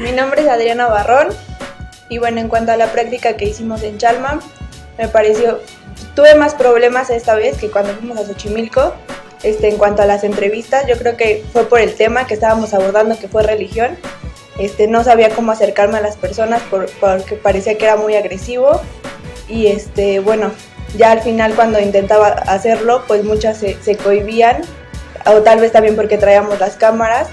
Mi nombre es Adriana Barrón y bueno, en cuanto a la práctica que hicimos en Chalma, me pareció, tuve más problemas esta vez que cuando fuimos a Xochimilco. En cuanto a las entrevistas, yo creo que fue por el tema que estábamos abordando, que fue religión. No sabía cómo acercarme a las personas porque parecía que era muy agresivo y bueno, ya al final cuando intentaba hacerlo, pues muchas se cohibían, o tal vez también porque traíamos las cámaras,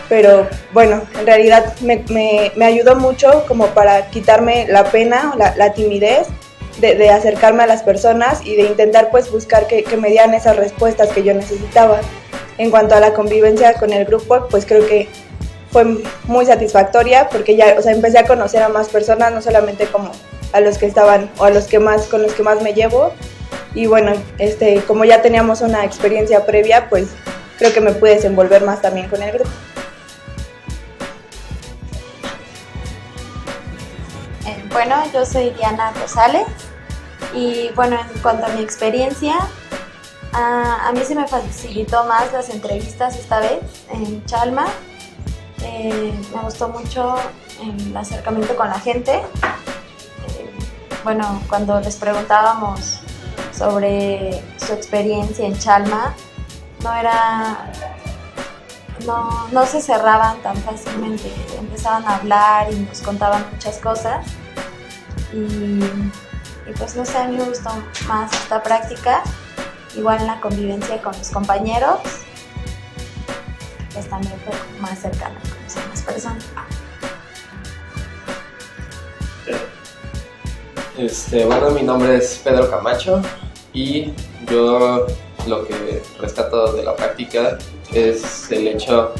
pero bueno, en realidad me ayudó mucho como para quitarme la pena o la timidez de acercarme a las personas y de intentar pues buscar que me dieran esas respuestas que yo necesitaba. En cuanto a la convivencia con el grupo, pues creo que fue muy satisfactoria porque ya, o sea, empecé a conocer a más personas, no solamente como a los que estaban o a los que más, con los que más me llevo. Y bueno, como ya teníamos una experiencia previa, pues creo que me pude desenvolver más también con el grupo. Bueno, yo soy Diana Rosales y bueno, en cuanto a mi experiencia, a mí se me facilitó más las entrevistas esta vez en Chalma. Me gustó mucho el acercamiento con la gente. Bueno, cuando les preguntábamos sobre su experiencia en Chalma, no se cerraban tan fácilmente, empezaban a hablar y nos contaban muchas cosas y pues no sé, a mí me gustó más esta práctica, igual en la convivencia con los compañeros, pues también fue más cercana a conocer más personas. Bueno, mi nombre es Pedro Camacho y yo lo que rescato de la práctica es el hecho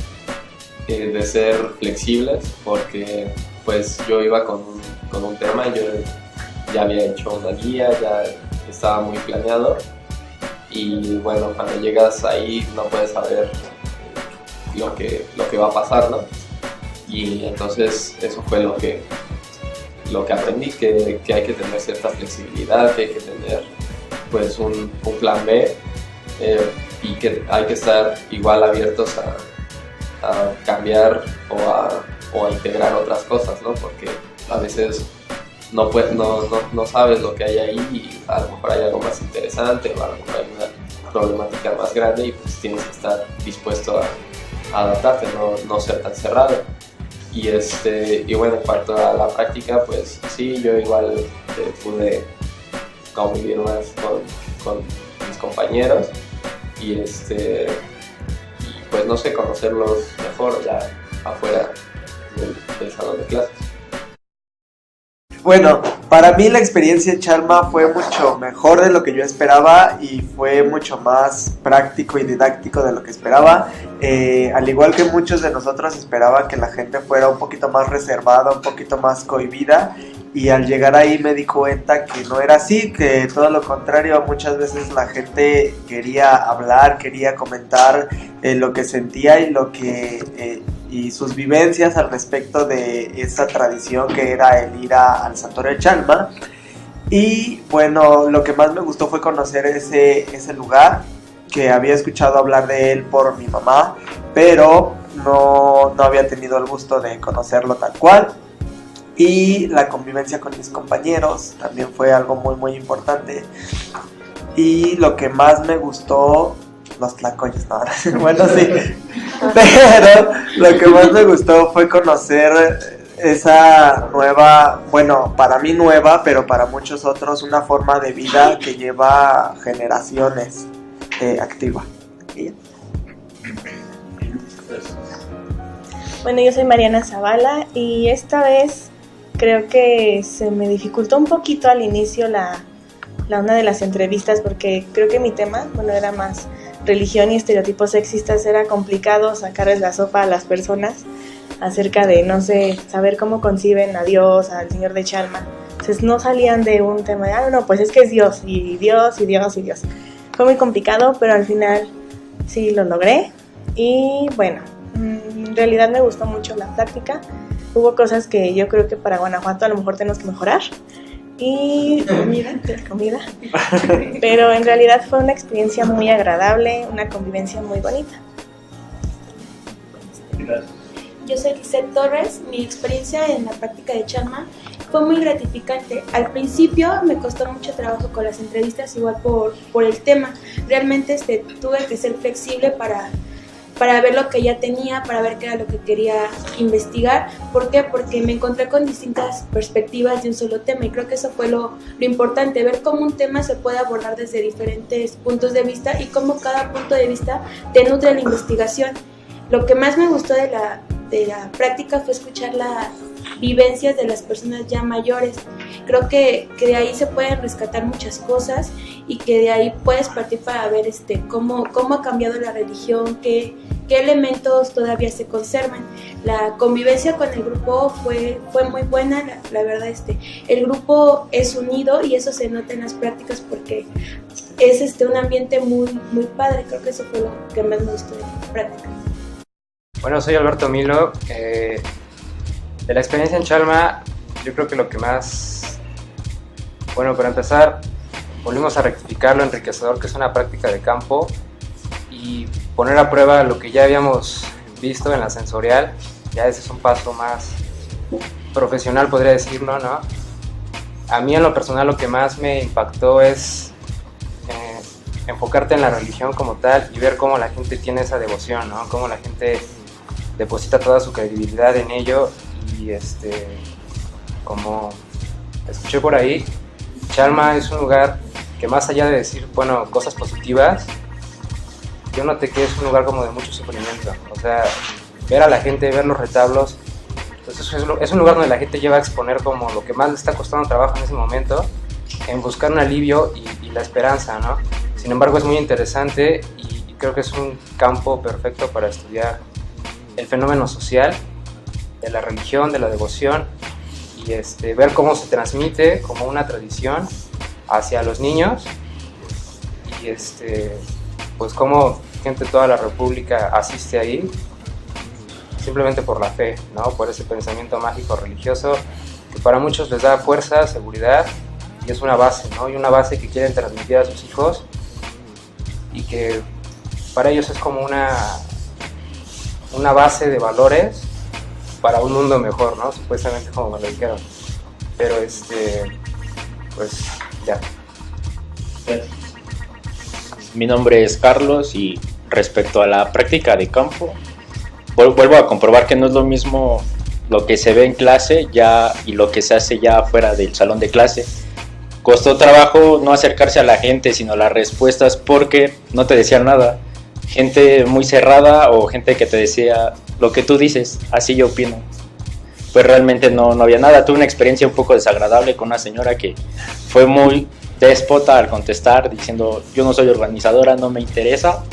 de ser flexibles, porque pues yo iba con un tema, yo ya había hecho una guía, ya estaba muy planeado y bueno, cuando llegas ahí no puedes saber lo que va a pasar, ¿no? Y entonces eso fue lo que aprendí, que hay que tener cierta flexibilidad, que hay que tener pues un plan B y que hay que estar igual abiertos a cambiar o a integrar otras cosas, ¿no? Porque a veces no sabes lo que hay ahí y a lo mejor hay algo más interesante o a lo mejor hay una problemática más grande y pues tienes que estar dispuesto a adaptarte, no ser tan cerrado. Y bueno, en cuanto a la práctica, pues sí, yo igual pude convivir más con mis compañeros y pues no sé, conocerlos mejor ya afuera del salón de clases. Bueno, para mí la experiencia en Chalma fue mucho mejor de lo que yo esperaba y fue mucho más práctico y didáctico de lo que esperaba. Al igual que muchos de nosotros esperaba que la gente fuera un poquito más reservada, un poquito más cohibida, y al llegar ahí me di cuenta que no era así, que todo lo contrario, muchas veces la gente quería hablar, quería comentar lo que sentía y sus vivencias al respecto de esa tradición que era el ir al santuario de Chalma. Y bueno, lo que más me gustó fue conocer ese lugar, que había escuchado hablar de él por mi mamá, pero no había tenido el gusto de conocerlo tal cual. Y la convivencia con mis compañeros también fue algo muy muy importante. Y lo que más me gustó, los tlacoyos, no, bueno sí, pero lo que más me gustó fue conocer esa nueva, bueno, para mí nueva, pero para muchos otros una forma de vida que lleva generaciones activa. Bueno, yo soy Mariana Zavala y esta vez creo que se me dificultó un poquito al inicio una de las entrevistas, porque creo que mi tema, bueno, era más religión y estereotipos sexistas. Era complicado sacarles la sopa a las personas acerca de, no sé, saber cómo conciben a Dios, al Señor de Chalma. Entonces no salían de un tema de, no, pues es que es Dios, y Dios, y Dios, y Dios. Fue muy complicado, pero al final sí lo logré. Y bueno, en realidad me gustó mucho la práctica. Hubo cosas que yo creo que para Guanajuato a lo mejor tenemos que mejorar. Y comida. Pero en realidad fue una experiencia muy agradable, una convivencia muy bonita. yo soy Giselle Torres. Mi experiencia en la práctica de Chalma fue muy gratificante. Al principio me costó mucho trabajo con las entrevistas, igual por el tema. Realmente tuve que ser flexible para ver lo que ya tenía, para ver qué era lo que quería investigar. ¿Por qué? Porque me encontré con distintas perspectivas de un solo tema y creo que eso fue lo importante, ver cómo un tema se puede abordar desde diferentes puntos de vista y cómo cada punto de vista te nutre la investigación. Lo que más me gustó de la práctica fue escuchar las vivencias de las personas ya mayores. Creo que de ahí se pueden rescatar muchas cosas y que de ahí puedes partir para ver cómo ha cambiado la religión, qué elementos todavía se conservan. La convivencia con el grupo fue muy buena, la verdad. El grupo es unido y eso se nota en las prácticas porque es un ambiente muy, muy padre. Creo que eso fue lo que más me gustó de la práctica. Bueno, soy Alberto Milo. De la experiencia en Chalma, yo creo que lo que más... Bueno, para empezar, volvimos a rectificar lo enriquecedor que es una práctica de campo y poner a prueba lo que ya habíamos visto en la sensorial. Ya ese es un paso más profesional, podría decirlo, ¿no? A mí en lo personal lo que más me impactó es enfocarte en la religión como tal y ver cómo la gente tiene esa devoción, ¿no? Cómo la gente deposita toda su credibilidad en ello y como escuché por ahí, Chalma es un lugar que más allá de decir, bueno, cosas positivas, yo noté que es un lugar como de mucho sufrimiento. O sea, ver a la gente, ver los retablos, entonces es un lugar donde la gente lleva a exponer como lo que más le está costando trabajo en ese momento, en buscar un alivio y la esperanza, ¿no? Sin embargo, es muy interesante y creo que es un campo perfecto para estudiar el fenómeno social de la religión, de la devoción y ver cómo se transmite como una tradición hacia los niños y pues cómo gente de toda la república asiste ahí simplemente por la fe, ¿no? Por ese pensamiento mágico religioso que para muchos les da fuerza, seguridad y es una base, ¿no? Y una base que quieren transmitir a sus hijos y que para ellos es como una base de valores para un mundo mejor, ¿no? Supuestamente como me lo dijeron. Pero pues ya. Mi nombre es Carlos y respecto a la práctica de campo, vuelvo a comprobar que no es lo mismo lo que se ve en clase ya y lo que se hace ya fuera del salón de clase. Costó trabajo no acercarse a la gente, sino las respuestas porque no te decían nada. Gente muy cerrada o gente que te decía lo que tú dices, así yo opino. Pues realmente no había nada. Tuve una experiencia un poco desagradable con una señora que fue muy déspota al contestar, diciendo yo no soy organizadora, no me interesa,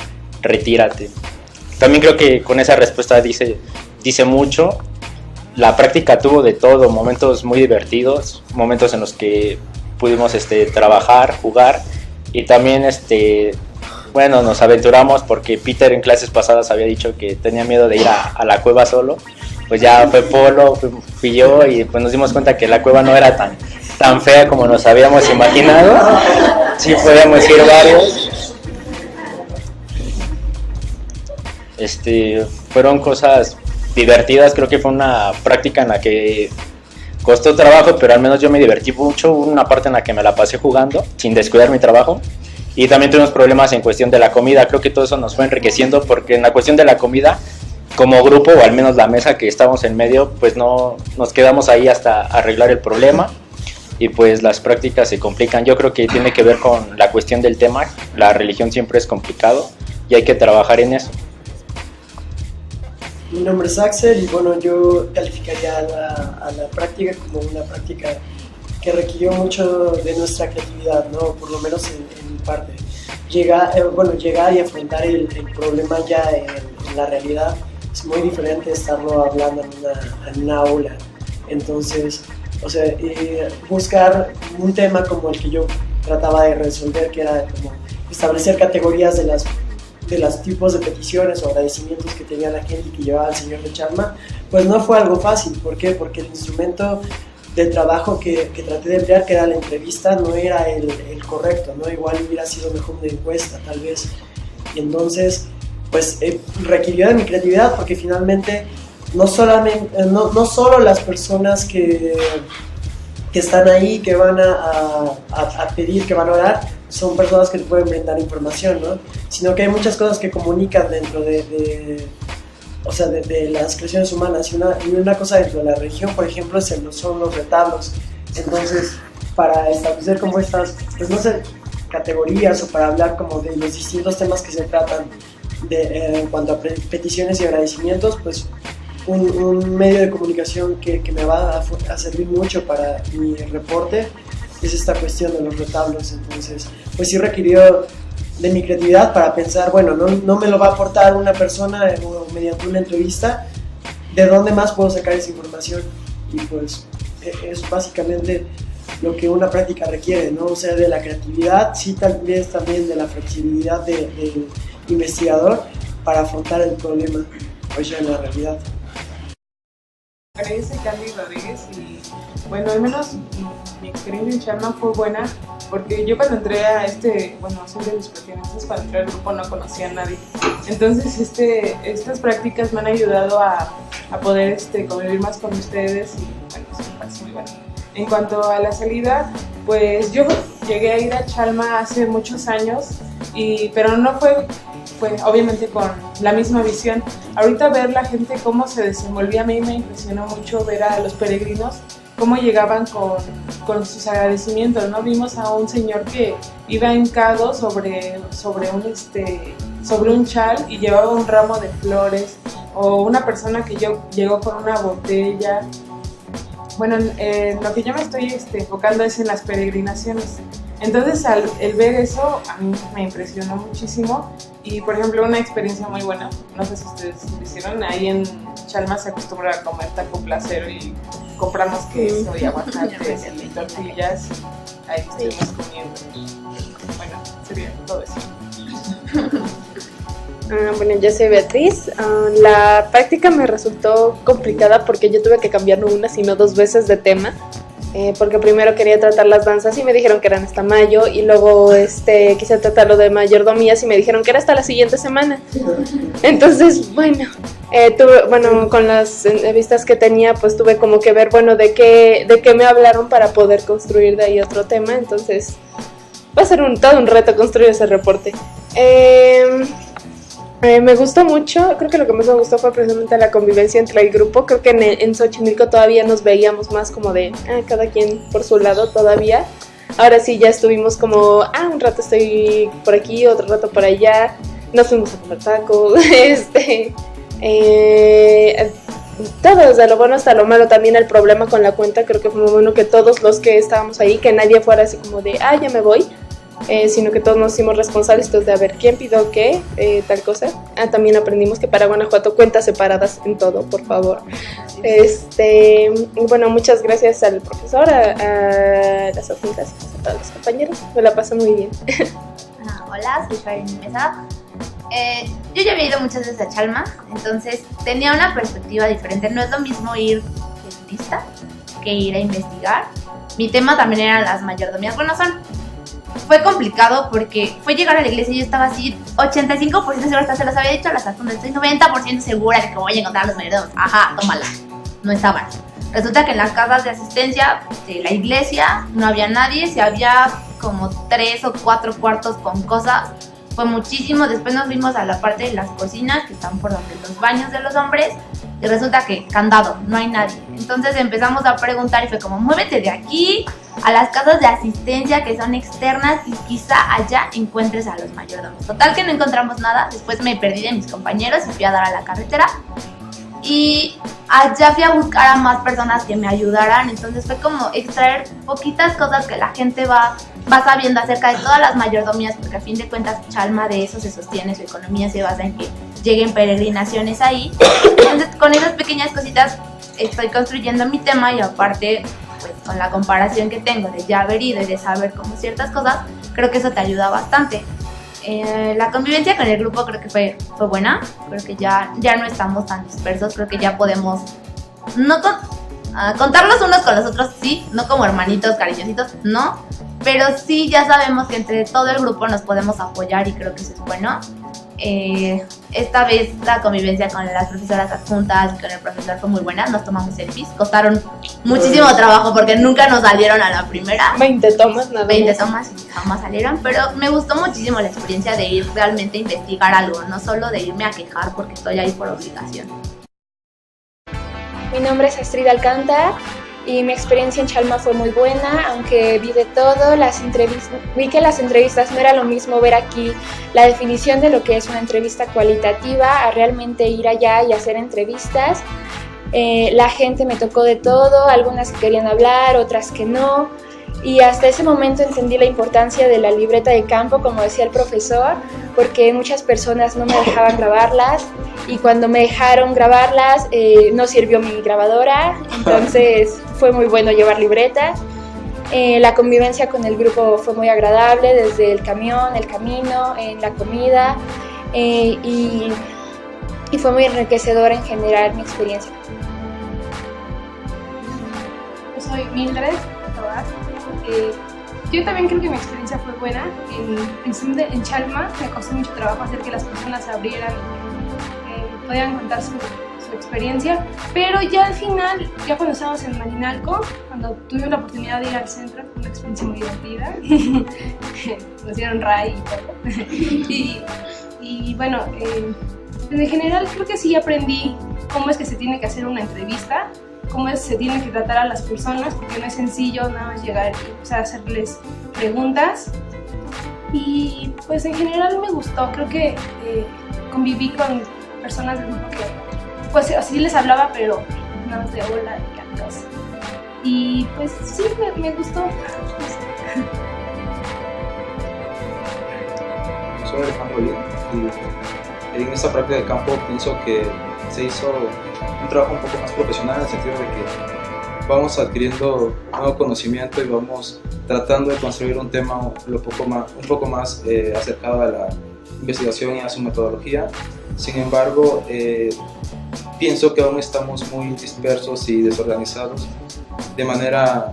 retírate. También creo que con esa respuesta dice mucho. La práctica tuvo de todo, momentos muy divertidos, momentos en los que pudimos trabajar, jugar y también bueno, nos aventuramos porque Peter en clases pasadas había dicho que tenía miedo de ir a la cueva solo. Pues ya fue Polo, fui yo y pues nos dimos cuenta que la cueva no era tan fea como nos habíamos imaginado. Sí podíamos ir varios. Fueron cosas divertidas, creo que fue una práctica en la que costó trabajo, pero al menos yo me divertí mucho. Hubo una parte en la que me la pasé jugando sin descuidar mi trabajo. Y también tuvimos problemas en cuestión de la comida. Creo que todo eso nos fue enriqueciendo porque en la cuestión de la comida, como grupo, o al menos la mesa que estábamos en medio, pues no nos quedamos ahí hasta arreglar el problema y pues las prácticas se complican. Yo creo que tiene que ver con la cuestión del tema. La religión siempre es complicado y hay que trabajar en eso. Mi nombre es Axel y bueno, yo calificaría a la práctica como una práctica que requirió mucho de nuestra creatividad, ¿no? Por lo menos en mi parte. Llegar y afrontar el problema ya en la realidad es muy diferente estarlo hablando en una aula. Entonces, o sea, buscar un tema como el que yo trataba de resolver, que era como establecer categorías de los tipos de peticiones o agradecimientos que tenía la gente y que llevaba el señor de Chalma, pues no fue algo fácil. ¿Por qué? Porque el instrumento del trabajo que traté de emplear, que era la entrevista, no era el correcto, ¿no? Igual hubiera sido mejor una encuesta, tal vez. Y entonces, pues requirió de mi creatividad, porque finalmente no solo las personas que están ahí, que van a pedir, que van a orar, son personas que te pueden brindar información, ¿no? Sino que hay muchas cosas que comunican dentro de las creaciones humanas. Y una cosa dentro de la religión, por ejemplo, son los retablos. Entonces, para establecer como estas, pues no sé, categorías, o para hablar como de los distintos temas que se tratan en cuanto a peticiones y agradecimientos, pues un medio de comunicación que me va a servir mucho para mi reporte es esta cuestión de los retablos. Entonces, pues sí requirió de mi creatividad para pensar, bueno, no me lo va a aportar una persona o mediante una entrevista, ¿de dónde más puedo sacar esa información? Y pues es básicamente lo que una práctica requiere, ¿no? O sea, de la creatividad, sí, tal vez también de la flexibilidad del investigador para afrontar el problema, pues ya en la realidad. Soy Candy Rodríguez y bueno, al menos mi experiencia en Chalma fue buena porque yo cuando entré a soy de mis pertenencias, cuando entré al grupo no conocía a nadie. Entonces estas prácticas me han ayudado a poder convivir más con ustedes y bueno, eso me parece muy bueno. En cuanto a la salida, pues yo llegué a ir a Chalma hace muchos años, pero no fue obviamente con la misma visión. Ahorita ver la gente cómo se desenvolvía, a mí me impresionó mucho ver a los peregrinos cómo llegaban con sus agradecimientos, ¿no? Vimos a un señor que iba hincado sobre un chal y llevaba un ramo de flores, o una persona que llegó con una botella. Bueno, lo que yo me estoy enfocando es en las peregrinaciones. Entonces, el ver eso, a mí me impresionó muchísimo. Y, por ejemplo, una experiencia muy buena, no sé si ustedes lo hicieron, ahí en Chalma se acostumbra a comer taco placero y compramos queso y aguacates y tortillas. Ahí estuvimos comiendo. Bueno, sería todo eso. Bueno, yo soy Beatriz. La práctica me resultó complicada porque yo tuve que cambiar no una sino 2 veces de tema, porque primero quería tratar las danzas y me dijeron que eran hasta mayo, y luego quise tratar lo de mayordomías y me dijeron que era hasta la siguiente semana. Entonces, bueno, con las entrevistas que tenía, pues tuve como que ver, bueno, de qué me hablaron para poder construir de ahí otro tema. Entonces va a ser todo un reto construir ese reporte. Me gustó mucho, creo que lo que más me gustó fue precisamente la convivencia entre el grupo. Creo que en Xochimilco todavía nos veíamos más como de cada quien por su lado todavía. Ahora sí ya estuvimos como, un rato estoy por aquí, otro rato por allá, nos fuimos a comer tacos, todo desde lo bueno hasta lo malo. También el problema con la cuenta, creo que fue muy bueno que todos los que estábamos ahí, que nadie fuera así como de, ya me voy. Sino que todos nos hicimos responsables de a ver quién pidió qué, tal cosa. También aprendimos que para Guanajuato cuentas separadas en todo, por favor. Bueno, muchas gracias al profesor, a las oficinas, a todos los compañeros. Me la pasé muy bien. Hola, soy Karen Mesa. Yo ya había ido muchas veces a Chalma, entonces tenía una perspectiva diferente. No es lo mismo ir de turista que ir a investigar. Mi tema también eran las mayordomías. Bueno, fue complicado porque fue llegar a la iglesia y yo estaba así 85% segura, hasta se los había dicho a las asuntas, estoy 90% segura de que voy a encontrar a los mayordomos. Ajá, tómala. No estaban. Resulta que en las casas de asistencia de la iglesia no había nadie, si había como 3 o 4 cuartos con cosas. Fue muchísimo. Después nos fuimos a la parte de las cocinas que están por donde los baños de los hombres, y resulta que candado, no hay nadie. Entonces empezamos a preguntar y fue como, muévete de aquí a las casas de asistencia que son externas y quizá allá encuentres a los mayordomos. Total que no encontramos nada. Después me perdí de mis compañeros y fui a dar a la carretera, y allá fui a buscar a más personas que me ayudaran. Entonces fue como extraer poquitas cosas que la gente va sabiendo acerca de todas las mayordomías, porque a fin de cuentas Chalma de eso se sostiene, su economía se basa en que lleguen peregrinaciones ahí. Entonces con esas pequeñas cositas estoy construyendo mi tema, y aparte pues con la comparación que tengo de ya haber ido y de saber como ciertas cosas, creo que eso te ayuda bastante. La convivencia con el grupo creo que fue buena. Creo que ya no estamos tan dispersos. Creo que ya podemos contarlos unos con los otros, sí, no como hermanitos cariñositos, no, pero sí ya sabemos que entre todo el grupo nos podemos apoyar, y creo que eso es bueno. esta vez la convivencia con las profesoras adjuntas y con el profesor fue muy buena, nos tomamos selfies, costaron muchísimo trabajo porque nunca nos salieron a la primera. 20 tomas, nada 20 tomas y jamás salieron, pero me gustó muchísimo la experiencia de ir realmente a investigar algo, no solo de irme a quejar porque estoy ahí por obligación. Mi nombre es Astrid Alcántara y mi experiencia en Chalma fue muy buena, aunque vi de todo, vi que las entrevistas no era lo mismo ver aquí la definición de lo que es una entrevista cualitativa a realmente ir allá y hacer entrevistas. La gente me tocó de todo, algunas que querían hablar, otras que no, y hasta ese momento entendí la importancia de la libreta de campo, como decía el profesor, porque muchas personas no me dejaban grabarlas y cuando me dejaron grabarlas no sirvió mi grabadora, entonces fue muy bueno llevar libretas. La convivencia con el grupo fue muy agradable, desde el camión, el camino, en la comida, y fue muy enriquecedora en general mi experiencia. Yo soy Mildred Tobar. Yo también creo que mi experiencia fue buena. En Chalma me costó mucho trabajo hacer que las personas se abrieran y podían contar su experiencia, pero ya al final, ya cuando estábamos en Marinalco, cuando tuvimos la oportunidad de ir al centro, fue una experiencia muy divertida. Nos dieron ray y todo. Y bueno, en general creo que sí aprendí cómo es que se tiene que hacer una entrevista, cómo se tiene que tratar a las personas, porque no es sencillo nada más llegar y hacerles preguntas. Y pues en general me gustó, creo que conviví con personas del grupo que pues así les hablaba, pero nada más de hola y cantos. Y pues sí, me gustó. Soy Alejandro Lin y en esta práctica de campo pienso que se hizo un trabajo un poco más profesional en el sentido de que vamos adquiriendo nuevo conocimiento y vamos tratando de construir un tema un poco más acercado a la investigación y a su metodología. Sin embargo, pienso que aún estamos muy dispersos y desorganizados de manera,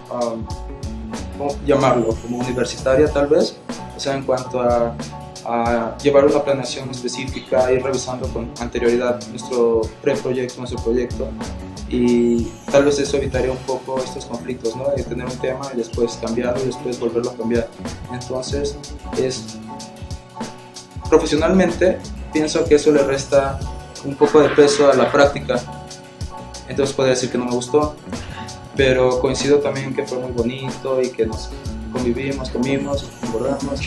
¿cómo llamarlo? Como universitaria tal vez, o sea, en cuanto a llevar una planeación específica, ir revisando con anterioridad nuestro preproyecto, nuestro proyecto, y tal vez eso evitaría un poco estos conflictos, ¿no? De tener un tema y después cambiarlo y después volverlo a cambiar. Entonces, profesionalmente pienso que eso le resta un poco de peso a la práctica, entonces podría decir que no me gustó, pero coincido también que fue muy bonito y que nos convivimos, comimos, engordamos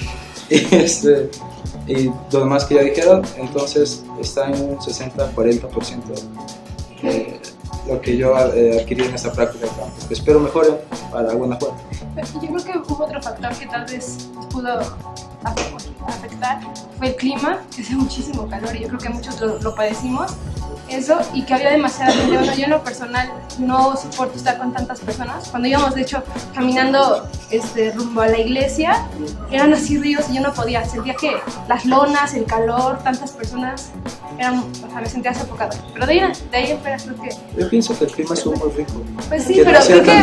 y lo demás que ya dijeron, entonces está en un 60-40% lo que yo adquirí en esta práctica de campo. Espero mejore para Guanajuato. Yo creo que hubo otro factor que tal vez pudo afectar, fue el clima, que hace muchísimo calor y yo creo que muchos lo padecimos, eso, y que había demasiada gente. Bueno, yo en lo personal no soporto estar con tantas personas. Cuando íbamos de hecho caminando rumbo a la iglesia, eran así ríos y yo no podía, sentía que las lonas, el calor, tantas personas, me sentía sofocada. Pero de ahí en fuera creo que... Yo pienso que el clima es muy rico. Pues sí, pero creo que...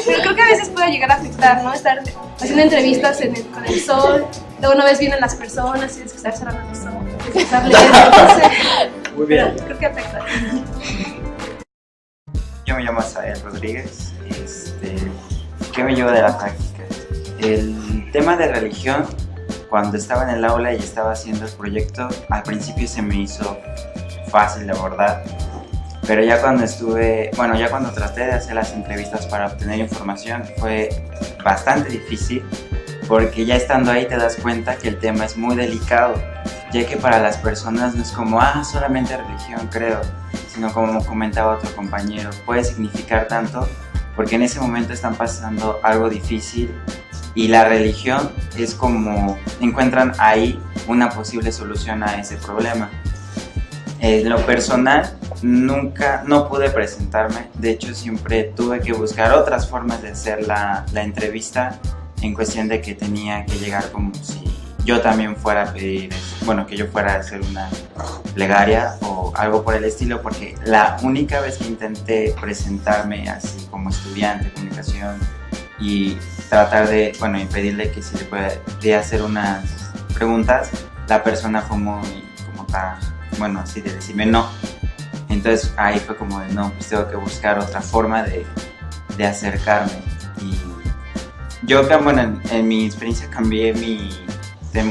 pero creo que a veces puede llegar a afectar, ¿no? Estar haciendo entrevistas con el sol, luego una vez vienen las personas, tienes que estar cerrando los ojos, estar leyendo, Muy bien. Pero creo que afecta. Yo me llamo Asael Rodríguez. ¿Qué me lleva de la práctica? El tema de religión, cuando estaba en el aula y estaba haciendo el proyecto, al principio se me hizo fácil de abordar, pero ya cuando ya cuando traté de hacer las entrevistas para obtener información fue bastante difícil, porque ya estando ahí te das cuenta que el tema es muy delicado, ya que para las personas no es como, solamente religión creo, sino como comentaba otro compañero, puede significar tanto, porque en ese momento están pasando algo difícil y la religión es como encuentran ahí una posible solución a ese problema. En lo personal, no pude presentarme, de hecho siempre tuve que buscar otras formas de hacer la entrevista, en cuestión de que tenía que llegar como si yo también fuera a pedir, que yo fuera a hacer una plegaria o algo por el estilo, porque la única vez que intenté presentarme así como estudiante de comunicación y tratar de, y pedirle que si le podía hacer unas preguntas, la persona fue muy como tan, bueno, así de decirme no. Entonces ahí fue como de no, pues tengo que buscar otra forma de acercarme. Y yo, bueno, en mi experiencia cambié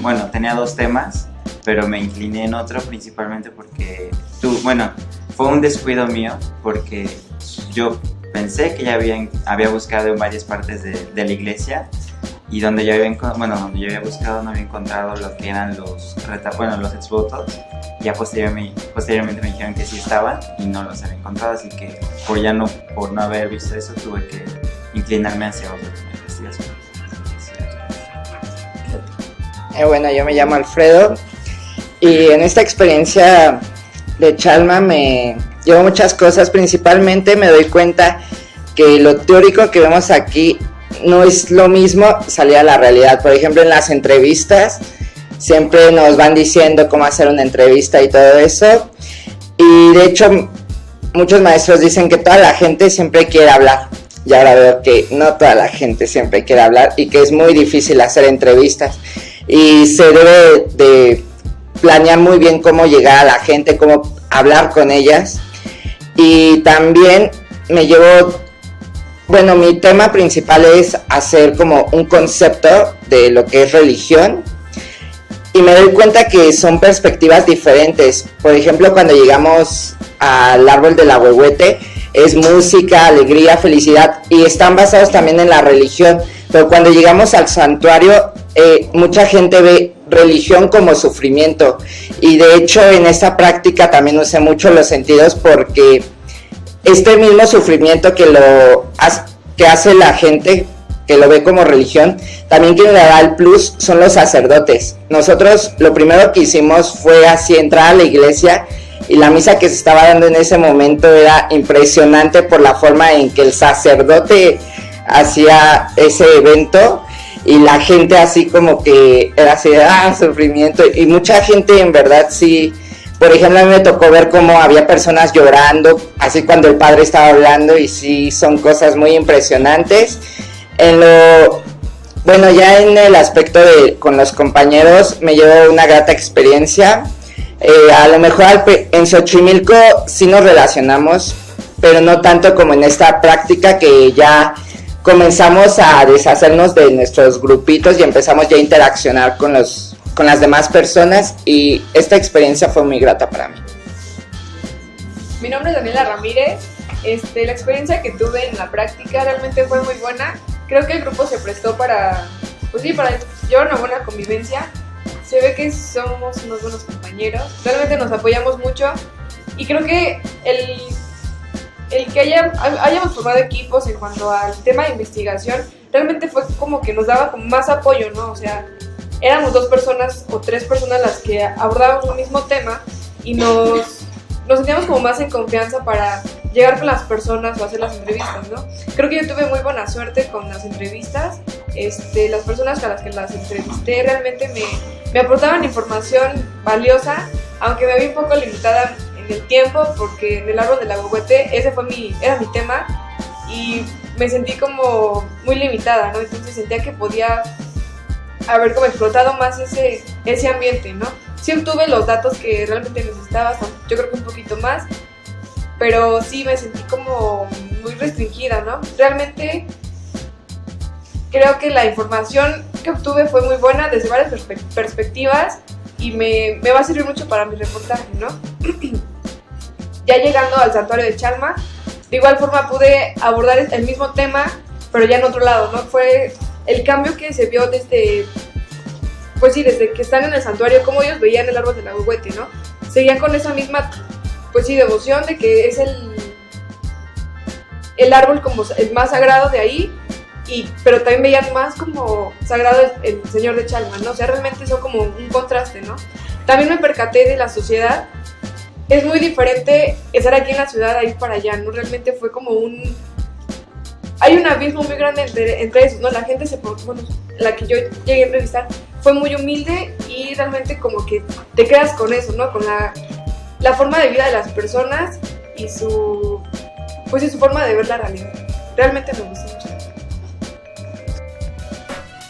bueno, tenía 2 temas, pero me incliné en otro principalmente porque fue un descuido mío, porque yo pensé que ya había buscado en varias partes de la iglesia, y donde yo había buscado no había encontrado lo que eran los exvotos. Ya posteriormente me dijeron que sí estaban y no los había encontrado, así que por no haber visto eso tuve que inclinarme hacia otra investigación. Bueno, yo me llamo Alfredo y en esta experiencia de Chalma me llevo muchas cosas. Principalmente me doy cuenta que lo teórico que vemos aquí no es lo mismo salir a la realidad. Por ejemplo, en las entrevistas siempre nos van diciendo cómo hacer una entrevista y todo eso, y de hecho muchos maestros dicen que toda la gente siempre quiere hablar, y ahora veo que no toda la gente siempre quiere hablar y que es muy difícil hacer entrevistas, y se debe de planear muy bien cómo llegar a la gente, cómo hablar con ellas. Y también mi tema principal es hacer como un concepto de lo que es religión, y me doy cuenta que son perspectivas diferentes. Por ejemplo, cuando llegamos al árbol del ahuehuete, es música, alegría, felicidad, y están basados también en la religión. Pero cuando llegamos al santuario, mucha gente ve religión como sufrimiento, y de hecho en esta práctica también usé mucho los sentidos, porque este mismo sufrimiento que hace la gente que lo ve como religión, también quien le da el plus son los sacerdotes. Nosotros lo primero que hicimos fue así entrar a la iglesia, y la misa que se estaba dando en ese momento era impresionante por la forma en que el sacerdote hacía ese evento, y la gente así como que era así de sufrimiento, y mucha gente en verdad sí. Por ejemplo, a mí me tocó ver cómo había personas llorando así cuando el padre estaba hablando, y sí, son cosas muy impresionantes. Ya en el aspecto con los compañeros me llevo una grata experiencia. A lo mejor en Xochimilco sí nos relacionamos, pero no tanto como en esta práctica, que ya comenzamos a deshacernos de nuestros grupitos y empezamos ya a interaccionar con las demás personas, y esta experiencia fue muy grata para mí. Mi nombre es Daniela Ramírez. La experiencia que tuve en la práctica realmente fue muy buena. Creo que el grupo se prestó para llevar una buena convivencia. Se ve que somos unos buenos compañeros, realmente nos apoyamos mucho, y creo que el que hayamos formado equipos en cuanto al tema de investigación realmente fue como que nos daba como más apoyo, ¿no? O sea, éramos 2 personas o 3 personas las que abordábamos un mismo tema, y nos sentíamos como más en confianza para llegar con las personas o hacer las entrevistas, ¿no? Creo que yo tuve muy buena suerte con las entrevistas. Las personas a las que las entrevisté realmente me aportaban información valiosa, aunque me vi un poco limitada en el tiempo, porque en el árbol del ahuehuete era mi tema, y me sentí como muy limitada, ¿no? Entonces sentía que podía haber como explotado más ese ambiente, ¿no? Sí obtuve los datos que realmente necesitaba, yo creo que un poquito más, pero sí me sentí como muy restringida, ¿no? Realmente creo que la información que obtuve fue muy buena desde varias perspectivas, y me va a servir mucho para mi reportaje, ¿no? Ya llegando al santuario de Chalma, de igual forma pude abordar el mismo tema, pero ya en otro lado, ¿no? Fue el cambio que se vio desde que están en el santuario, cómo ellos veían el árbol del ahuehuete, ¿no? Seguían con esa misma, devoción de que es el árbol como el más sagrado de ahí, pero también veían más como sagrado el Señor de Chalma, ¿no? O sea, realmente son como un contraste, ¿no? También me percaté de la sociedad. Es muy diferente estar aquí en la ciudad a ir para allá, ¿no? Realmente fue como hay un abismo muy grande entre esos, ¿no? La gente la que yo llegué a entrevistar fue muy humilde, y realmente como que te quedas con eso, ¿no? Con la forma de vida de las personas y su forma de ver la realidad. Realmente me gustó mucho.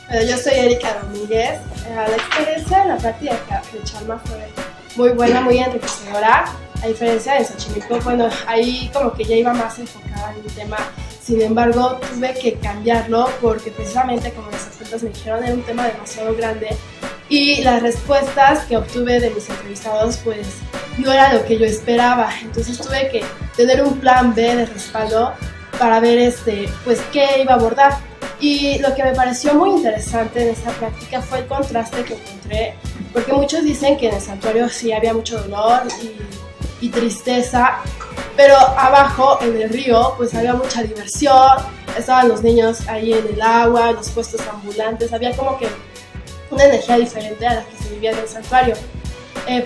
Yo soy Erika Domínguez. La experiencia en la práctica de Chalma fue muy buena, muy enriquecedora. A diferencia de Xochimilco, bueno, ahí como que ya iba más enfocada en el tema. Sin embargo, tuve que cambiarlo porque precisamente, como los expertos me dijeron, era un tema demasiado grande y las respuestas que obtuve de mis entrevistados pues no era lo que yo esperaba. Entonces tuve que tener un plan B de respaldo para ver pues qué iba a abordar. Y lo que me pareció muy interesante en esta práctica fue el contraste que encontré, porque muchos dicen que en el santuario sí había mucho dolor y tristeza, pero abajo en el río pues había mucha diversión, estaban los niños ahí en el agua, los puestos ambulantes, había como que una energía diferente a la que se vivía en el santuario.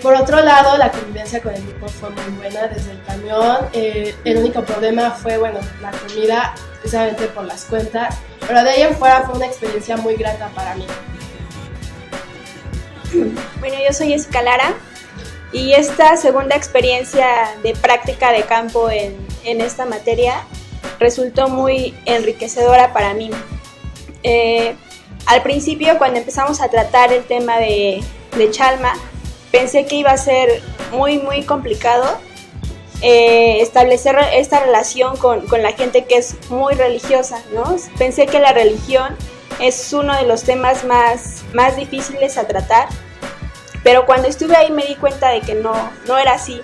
Por otro lado, la convivencia con el grupo fue muy buena desde el camión. El único problema fue, bueno, la comida, especialmente por las cuentas, pero de ahí en fuera fue una experiencia muy grata para mí. Bueno, yo soy Jessica Lara y esta segunda experiencia de práctica de campo en esta materia resultó muy enriquecedora para mí. Al principio, cuando empezamos a tratar el tema de Chalma, pensé que iba a ser muy complicado establecer esta relación con la gente que es muy religiosa, ¿no? Pensé que la religión es uno de los temas más difíciles a tratar, pero cuando estuve ahí me di cuenta de que no era así.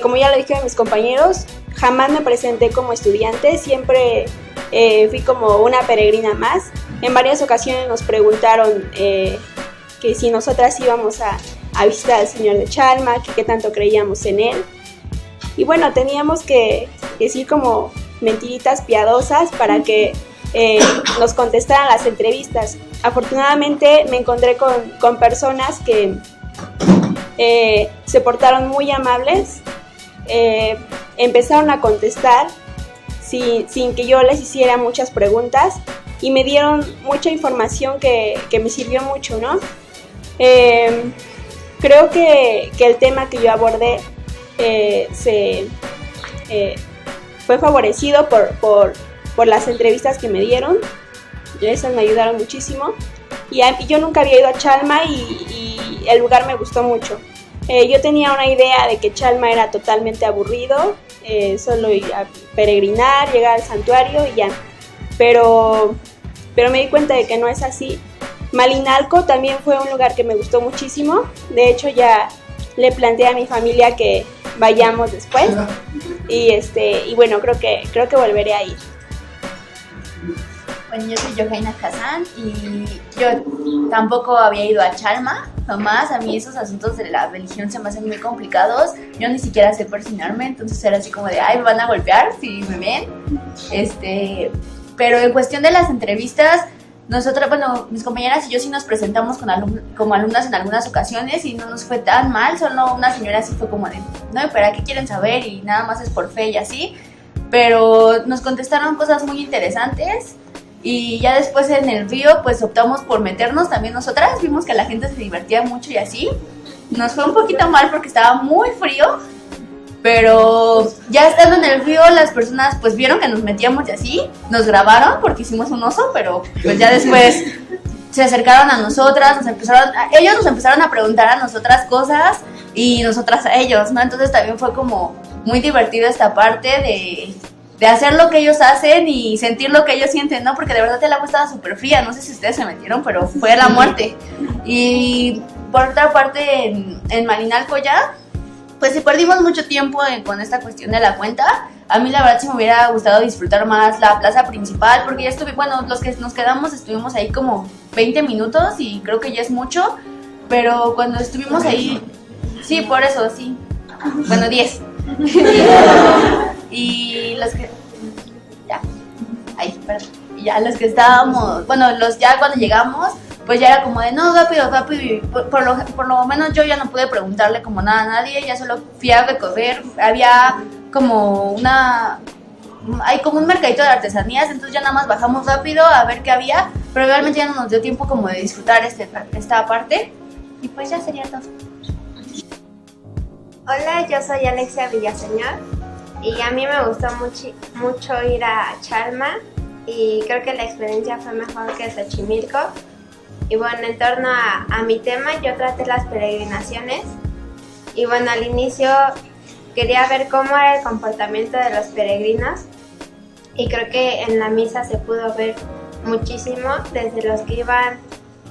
Como ya lo dijeron mis compañeros, jamás me presenté como estudiante, siempre fui como una peregrina más. En varias ocasiones nos preguntaron que si nosotras íbamos a visitar al Señor de Chalma, que qué tanto creíamos en él. Y bueno, teníamos que decir como mentiritas piadosas para que nos contestaran las entrevistas. Afortunadamente me encontré con personas que se portaron muy amables, empezaron a contestar sin que yo les hiciera muchas preguntas y me dieron mucha información que me sirvió mucho, ¿no? Creo que el tema que yo abordé fue favorecido por las entrevistas que me dieron. Esas me ayudaron muchísimo. Y yo nunca había ido a Chalma y el lugar me gustó mucho. Yo tenía una idea de que Chalma era totalmente aburrido, solo ir a peregrinar, llegar al santuario y ya. Pero me di cuenta de que no es así. Malinalco también fue un lugar que me gustó muchísimo. De hecho, ya le planteé a mi familia que vayamos después. Y bueno, creo que volveré a ir. Bueno, yo soy Johanna Kazan y yo tampoco había ido a Chalma, jamás. A mí esos asuntos de la religión se me hacen muy complicados. Yo ni siquiera sé persignarme, entonces era así como de, ay, me van a golpear si me ven. Pero en cuestión de las entrevistas, nosotras, bueno, mis compañeras y yo sí nos presentamos como alumnas en algunas ocasiones y no nos fue tan mal, solo una señora sí fue como de, no, pero ¿qué quieren saber? Y nada más es por fe y así, pero nos contestaron cosas muy interesantes y ya después en el río pues optamos por meternos también nosotras, vimos que la gente se divertía mucho y así, nos fue un poquito mal porque estaba muy frío, pero ya estando en el río las personas pues vieron que nos metíamos y así, nos grabaron porque hicimos un oso, pero pues ya después se acercaron a nosotras, ellos nos empezaron a preguntar a nosotras cosas y nosotras a ellos, ¿no? Entonces también fue como muy divertido esta parte de hacer lo que ellos hacen y sentir lo que ellos sienten, ¿no? Porque de verdad el agua estaba súper fría, no sé si ustedes se metieron, pero fue la muerte. Y por otra parte en Malinalco ya, pues si perdimos mucho tiempo con esta cuestión de la cuenta, a mí la verdad sí me hubiera gustado disfrutar más la plaza principal, porque ya los que nos quedamos estuvimos ahí como 20 minutos y creo que ya es mucho, pero cuando estuvimos ahí, sí, por eso, sí, bueno, 10. Y los que, ya los que estábamos, bueno, ya cuando llegamos, pues ya era como de no, rápido, y por lo menos yo ya no pude preguntarle como nada a nadie, ya solo fui a recorrer, había como hay como un mercadito de artesanías, entonces ya nada más bajamos rápido a ver qué había, pero realmente ya no nos dio tiempo como de disfrutar esta parte, y pues ya sería todo. Hola, yo soy Alexia Villaseñor y a mí me gustó mucho ir a Chalma y creo que la experiencia fue mejor que Xochimilco Y bueno, en torno a mi tema, yo traté las peregrinaciones. Y bueno, al inicio quería ver cómo era el comportamiento de los peregrinos. Y creo que en la misa se pudo ver muchísimo, desde los que iban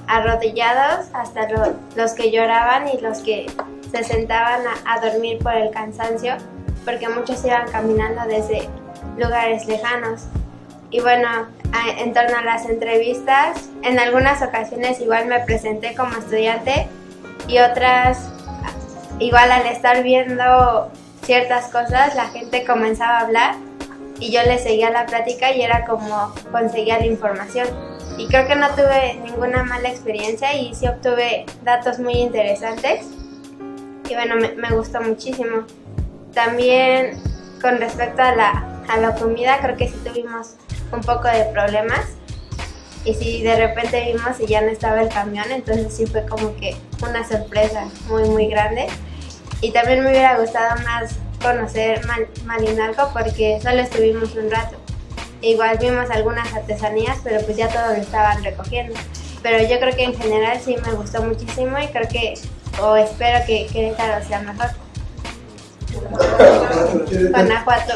arrodillados hasta los que lloraban y los que se sentaban a dormir por el cansancio, porque muchos iban caminando desde lugares lejanos. Y bueno, en torno a las entrevistas, en algunas ocasiones igual me presenté como estudiante y otras, igual al estar viendo ciertas cosas, la gente comenzaba a hablar y yo le seguía la plática y era como conseguía la información. Y creo que no tuve ninguna mala experiencia y sí obtuve datos muy interesantes y bueno, me gustó muchísimo. También con respecto a la comida, creo que sí tuvimos un poco de problemas y sí de repente vimos y ya no estaba el camión, entonces sí fue como que una sorpresa muy grande. Y también me hubiera gustado más conocer Malinalco porque solo estuvimos un rato. Igual vimos algunas artesanías, pero pues ya todo lo estaban recogiendo. Pero yo creo que en general sí me gustó muchísimo y creo que, o espero que Querétaro sea mejor. Guanajuato.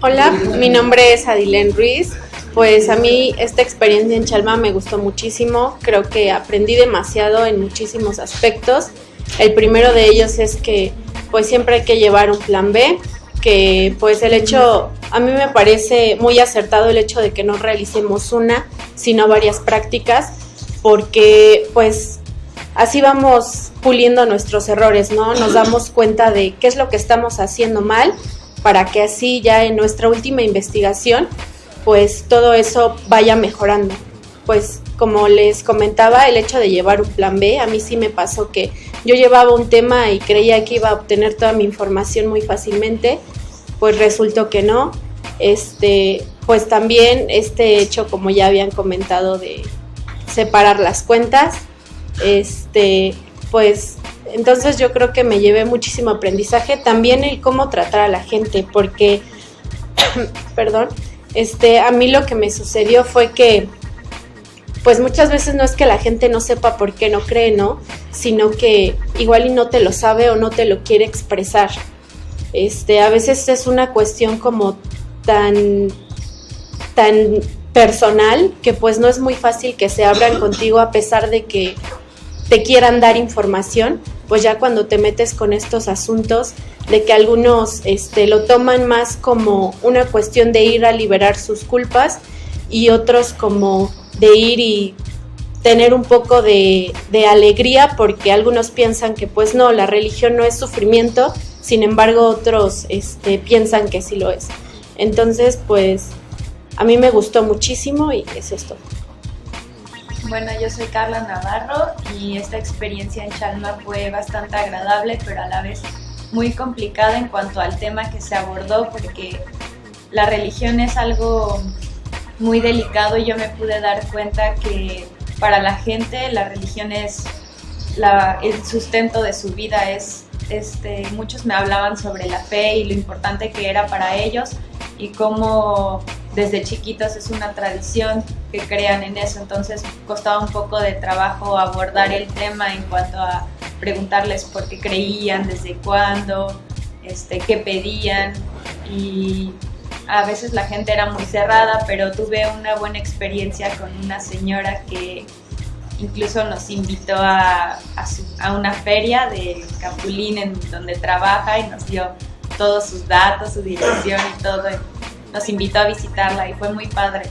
Hola, mi nombre es Adilén Ruiz. Pues a mí esta experiencia en Chalma me gustó muchísimo, creo que aprendí demasiado en muchísimos aspectos. El primero de ellos es que pues siempre hay que llevar un plan B, que pues el hecho, a mí me parece muy acertado el hecho de que no realicemos una, sino varias prácticas, porque pues así vamos puliendo nuestros errores, ¿no? Nos damos cuenta de qué es lo que estamos haciendo mal, para que así ya en nuestra última investigación pues todo eso vaya mejorando. Pues como les comentaba, el hecho de llevar un plan B, a mí sí me pasó que yo llevaba un tema y creía que iba a obtener toda mi información muy fácilmente, pues resultó que no. Pues también este hecho, como ya habían comentado, de separar las cuentas, pues entonces yo creo que me llevé muchísimo aprendizaje, también el cómo tratar a la gente, porque, perdón, a mí lo que me sucedió fue que, pues muchas veces no es que la gente no sepa por qué no cree, ¿no? Sino que igual y no te lo sabe o no te lo quiere expresar. A veces es una cuestión como tan personal que pues no es muy fácil que se abran contigo a pesar de que te quieran dar información, pues ya cuando te metes con estos asuntos de que algunos lo toman más como una cuestión de ir a liberar sus culpas y otros como de ir y tener un poco de alegría, porque algunos piensan que pues no, la religión no es sufrimiento, sin embargo otros piensan que sí lo es. Entonces pues a mí me gustó muchísimo y eso es todo. Bueno, yo soy Carla Navarro y esta experiencia en Chalma fue bastante agradable, pero a la vez muy complicada en cuanto al tema que se abordó, porque la religión es algo muy delicado y yo me pude dar cuenta que para la gente la religión es el sustento de su vida. Muchos me hablaban sobre la fe y lo importante que era para ellos y cómo desde chiquitos es una tradición que crean en eso, entonces costaba un poco de trabajo abordar el tema en cuanto a preguntarles por qué creían, desde cuándo, qué pedían, y a veces la gente era muy cerrada, pero tuve una buena experiencia con una señora que incluso nos invitó a una feria de Capulín en donde trabaja y nos dio todos sus datos, su dirección y todo. Nos invitó a visitarla y fue muy padre.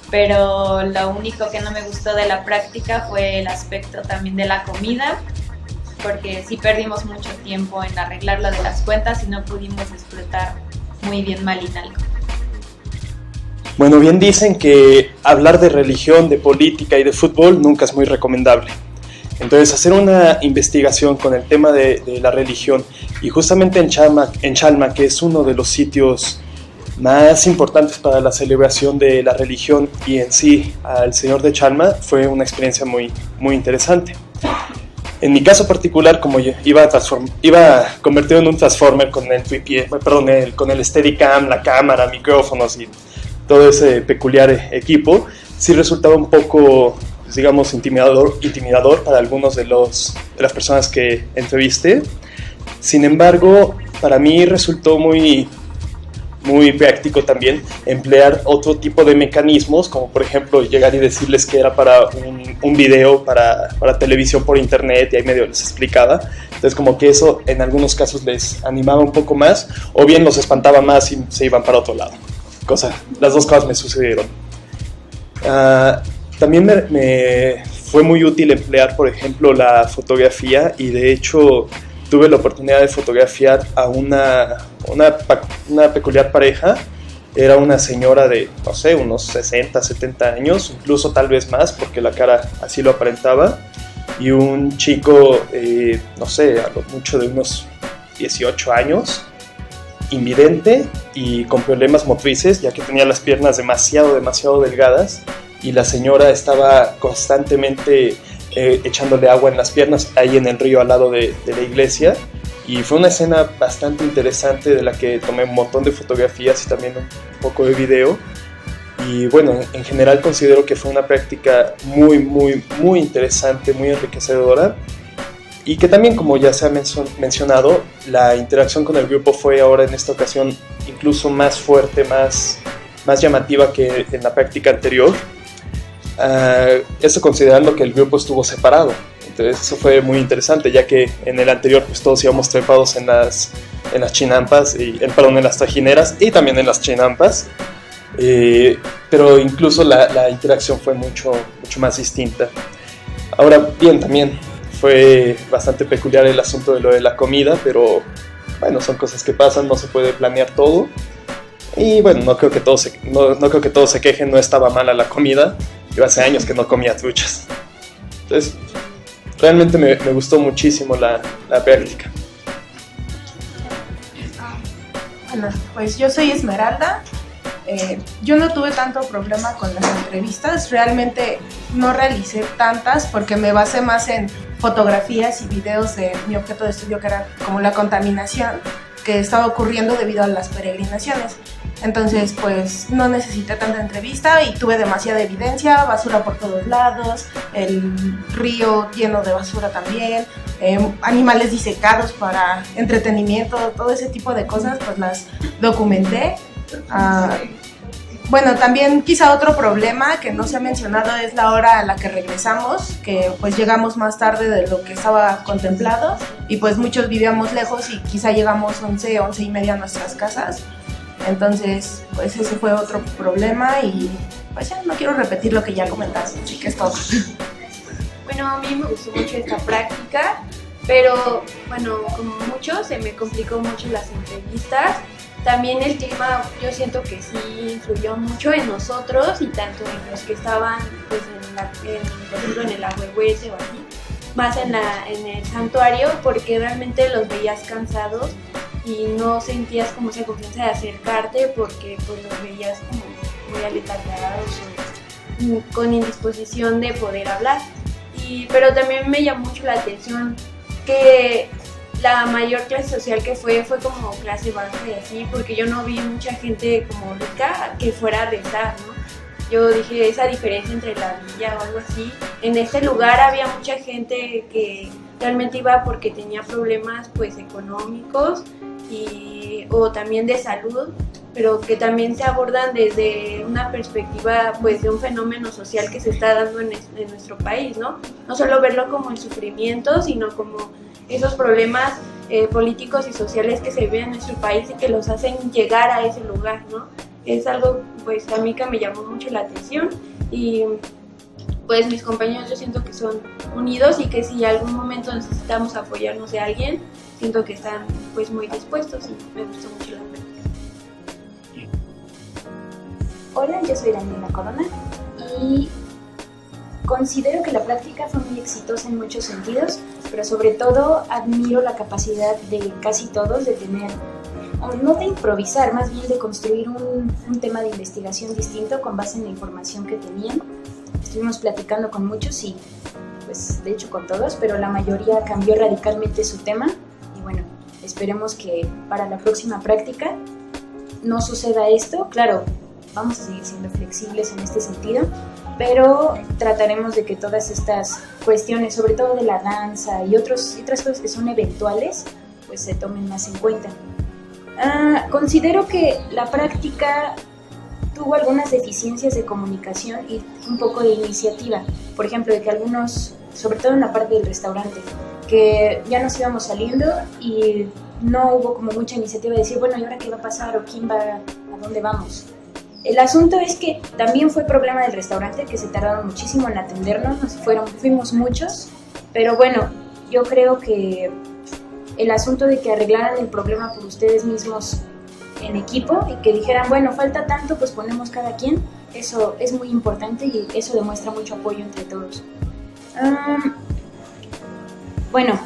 Pero lo único que no me gustó de la práctica fue el aspecto también de la comida, porque sí perdimos mucho tiempo en arreglar lo de las cuentas y no pudimos disfrutar muy bien Malinalco. Bueno, bien dicen que hablar de religión, de política y de fútbol nunca es muy recomendable. Entonces, hacer una investigación con el tema de la religión, y justamente en Chalma, que es uno de los sitios más importantes para la celebración de la religión y en sí al Señor de Chalma, fue una experiencia muy interesante. En mi caso particular, como yo iba convertido en un transformer con con el Steadicam, la cámara, micrófonos y todo ese peculiar equipo, sí resultaba un poco, digamos, intimidador para algunos de las personas que entrevisté. Sin embargo, para mí resultó muy práctico también emplear otro tipo de mecanismos, como por ejemplo llegar y decirles que era para un video para televisión por internet, y ahí medio les explicaba. Entonces como que eso en algunos casos les animaba un poco más, o bien los espantaba más y se iban para otro lado. Las dos cosas me sucedieron. También me fue muy útil emplear, por ejemplo, la fotografía, y de hecho tuve la oportunidad de fotografiar a una peculiar pareja. Era una señora de, no sé, unos 60, 70 años, incluso tal vez más, porque la cara así lo aparentaba, y un chico, no sé, a lo mucho de unos 18 años, invidente y con problemas motrices, ya que tenía las piernas demasiado delgadas, y la señora estaba constantemente echándole agua en las piernas ahí en el río al lado de la iglesia. Y fue una escena bastante interesante de la que tomé un montón de fotografías y también un poco de video. Y bueno, en general considero que fue una práctica muy interesante, muy enriquecedora. Y que también, como ya se ha mencionado, la interacción con el grupo fue ahora en esta ocasión incluso más fuerte, más llamativa que en la práctica anterior. Esto considerando que el grupo estuvo separado. Entonces eso fue muy interesante, ya que en el anterior pues todos íbamos trepados en las chinampas, en las trajineras y también en las chinampas, pero incluso la interacción fue mucho más distinta. Ahora bien, también fue bastante peculiar el asunto de lo de la comida, pero bueno, son cosas que pasan, no se puede planear todo. Y bueno, no creo que todos se quejen, no estaba mala la comida. Yo hace años que no comía truchas. Entonces, realmente me gustó muchísimo la práctica. Bueno, pues yo soy Esmeralda. Yo no tuve tanto problema con las entrevistas. Realmente no realicé tantas porque me basé más en fotografías y videos de mi objeto de estudio, que era como la contaminación que estaba ocurriendo debido a las peregrinaciones. Entonces, pues no necesité tanta entrevista y tuve demasiada evidencia, basura por todos lados, el río lleno de basura también, animales disecados para entretenimiento, todo ese tipo de cosas, pues las documenté. Bueno, también quizá otro problema que no se ha mencionado es la hora a la que regresamos, que pues llegamos más tarde de lo que estaba contemplado y pues muchos vivíamos lejos y quizá llegamos 11 y media a nuestras casas. Entonces, pues ese fue otro problema y pues ya no quiero repetir lo que ya comentaste, así que es todo. Bueno, a mí me gustó mucho esta práctica, pero bueno, como mucho, se me complicó mucho las entrevistas. También el clima, yo siento que sí influyó mucho en nosotros y tanto en los que estaban, pues por ejemplo, en el Ahuehuete o así, más en el santuario, porque realmente los veías cansados y no sentías como esa confianza de acercarte porque pues los veías como muy aletargados o con indisposición de poder hablar. Pero también me llamó mucho la atención que la mayor clase social que fue como clase baja y así, porque yo no vi mucha gente como rica que fuera a rezar, ¿no? Yo dije, esa diferencia entre la villa o algo así. En este lugar había mucha gente que realmente iba porque tenía problemas pues económicos o también de salud, pero que también se abordan desde una perspectiva pues de un fenómeno social que se está dando en nuestro país, ¿no? No solo verlo como el sufrimiento, sino como esos problemas políticos y sociales que se viven en nuestro país y que los hacen llegar a ese lugar, ¿no? Es algo pues a mí que me llamó mucho la atención y pues mis compañeros yo siento que son unidos y que si algún momento necesitamos apoyarnos de alguien, siento que están pues muy dispuestos y me gustó mucho la práctica. Hola, yo soy Daniela Corona y considero que la práctica fue muy exitosa en muchos sentidos, pero sobre todo admiro la capacidad de casi todos de tener, no de improvisar, más bien de construir un tema de investigación distinto con base en la información que tenían. Estuvimos platicando con muchos y pues de hecho con todos, pero la mayoría cambió radicalmente su tema y bueno, esperemos que para la próxima práctica no suceda esto. Claro, vamos a seguir siendo flexibles en este sentido, pero trataremos de que todas estas cuestiones, sobre todo de la danza y otras cosas que son eventuales, pues se tomen más en cuenta. Considero que la práctica tuvo algunas deficiencias de comunicación y un poco de iniciativa. Por ejemplo, de que algunos, sobre todo en la parte del restaurante, que ya nos íbamos saliendo y no hubo como mucha iniciativa de decir, bueno, ¿y ahora qué va a pasar? ¿O quién va? ¿A dónde vamos? El asunto es que también fue problema del restaurante, que se tardaron muchísimo en atendernos, fuimos muchos, pero bueno, yo creo que el asunto de que arreglaran el problema por ustedes mismos en equipo y que dijeran, bueno, falta tanto, pues ponemos cada quien, eso es muy importante y eso demuestra mucho apoyo entre todos. Bueno,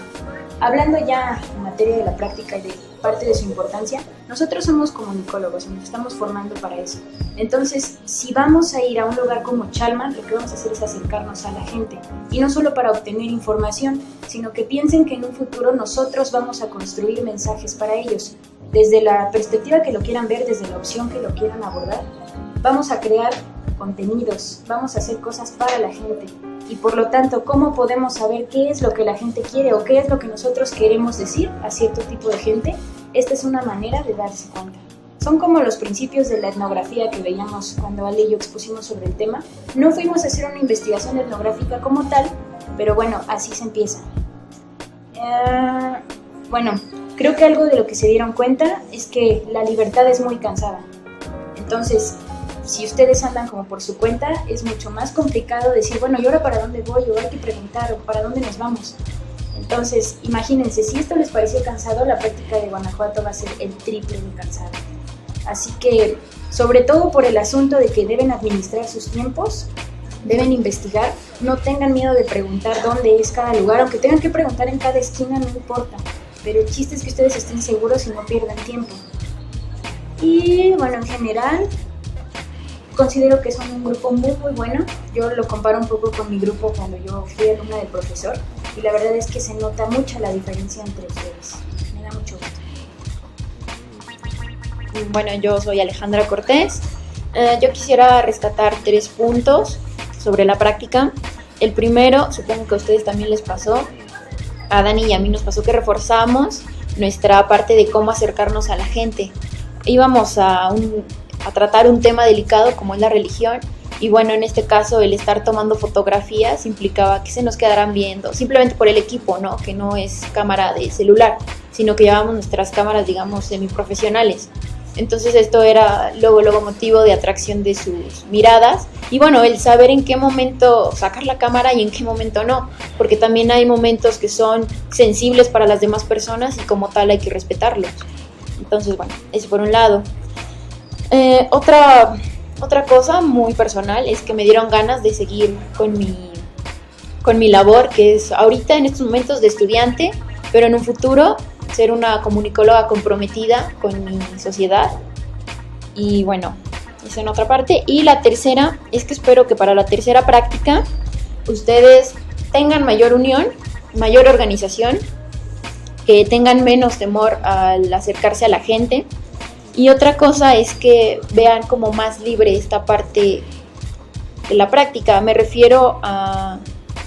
hablando ya en materia de la práctica y de parte de su importancia, nosotros somos comunicólogos y nos estamos formando para eso. Entonces, si vamos a ir a un lugar como Chalma, lo que vamos a hacer es acercarnos a la gente. Y no solo para obtener información, sino que piensen que en un futuro nosotros vamos a construir mensajes para ellos. Desde la perspectiva que lo quieran ver, desde la opción que lo quieran abordar, vamos a crear contenidos, vamos a hacer cosas para la gente. Y por lo tanto, ¿cómo podemos saber qué es lo que la gente quiere o qué es lo que nosotros queremos decir a cierto tipo de gente? Esta es una manera de darse cuenta. Son como los principios de la etnografía que veíamos cuando Ale y yo expusimos sobre el tema. No fuimos a hacer una investigación etnográfica como tal, pero bueno, así se empieza. Bueno, creo que algo de lo que se dieron cuenta es que la libertad es muy cansada. Entonces, si ustedes andan como por su cuenta, es mucho más complicado decir, bueno, ¿y ahora para dónde voy? O hay que preguntar, o ¿para dónde nos vamos? Entonces, imagínense, si esto les pareció cansado, la práctica de Guanajuato va a ser el triple de cansado. Así que, sobre todo por el asunto de que deben administrar sus tiempos, deben investigar, no tengan miedo de preguntar dónde es cada lugar, aunque tengan que preguntar en cada esquina, no importa. Pero el chiste es que ustedes estén seguros y no pierdan tiempo. Y, bueno, en general, considero que son un grupo muy bueno. Yo lo comparo un poco con mi grupo cuando yo fui alumna del profesor y la verdad es que se nota mucho la diferencia entre ustedes. Me da mucho gusto. Bueno, yo soy Alejandra Cortés. Yo quisiera rescatar 3 puntos sobre la práctica. El primero, supongo que a ustedes también les pasó, a Dani y a mí nos pasó que reforzamos nuestra parte de cómo acercarnos a la gente. Íbamos a tratar un tema delicado como es la religión y bueno, en este caso el estar tomando fotografías implicaba que se nos quedaran viendo, simplemente por el equipo, ¿no? Que no es cámara de celular, sino que llevábamos nuestras cámaras, digamos, semiprofesionales. Entonces esto era luego motivo de atracción de sus miradas y bueno, el saber en qué momento sacar la cámara y en qué momento no, porque también hay momentos que son sensibles para las demás personas y como tal hay que respetarlos. Entonces bueno, eso por un lado. Otra cosa muy personal es que me dieron ganas de seguir con mi labor, que es ahorita en estos momentos de estudiante, pero en un futuro ser una comunicóloga comprometida con mi sociedad. Y bueno, eso en otra parte. Y la tercera es que espero que para la tercera práctica ustedes tengan mayor unión, mayor organización, que tengan menos temor al acercarse a la gente. Y otra cosa es que vean como más libre esta parte de la práctica. Me refiero a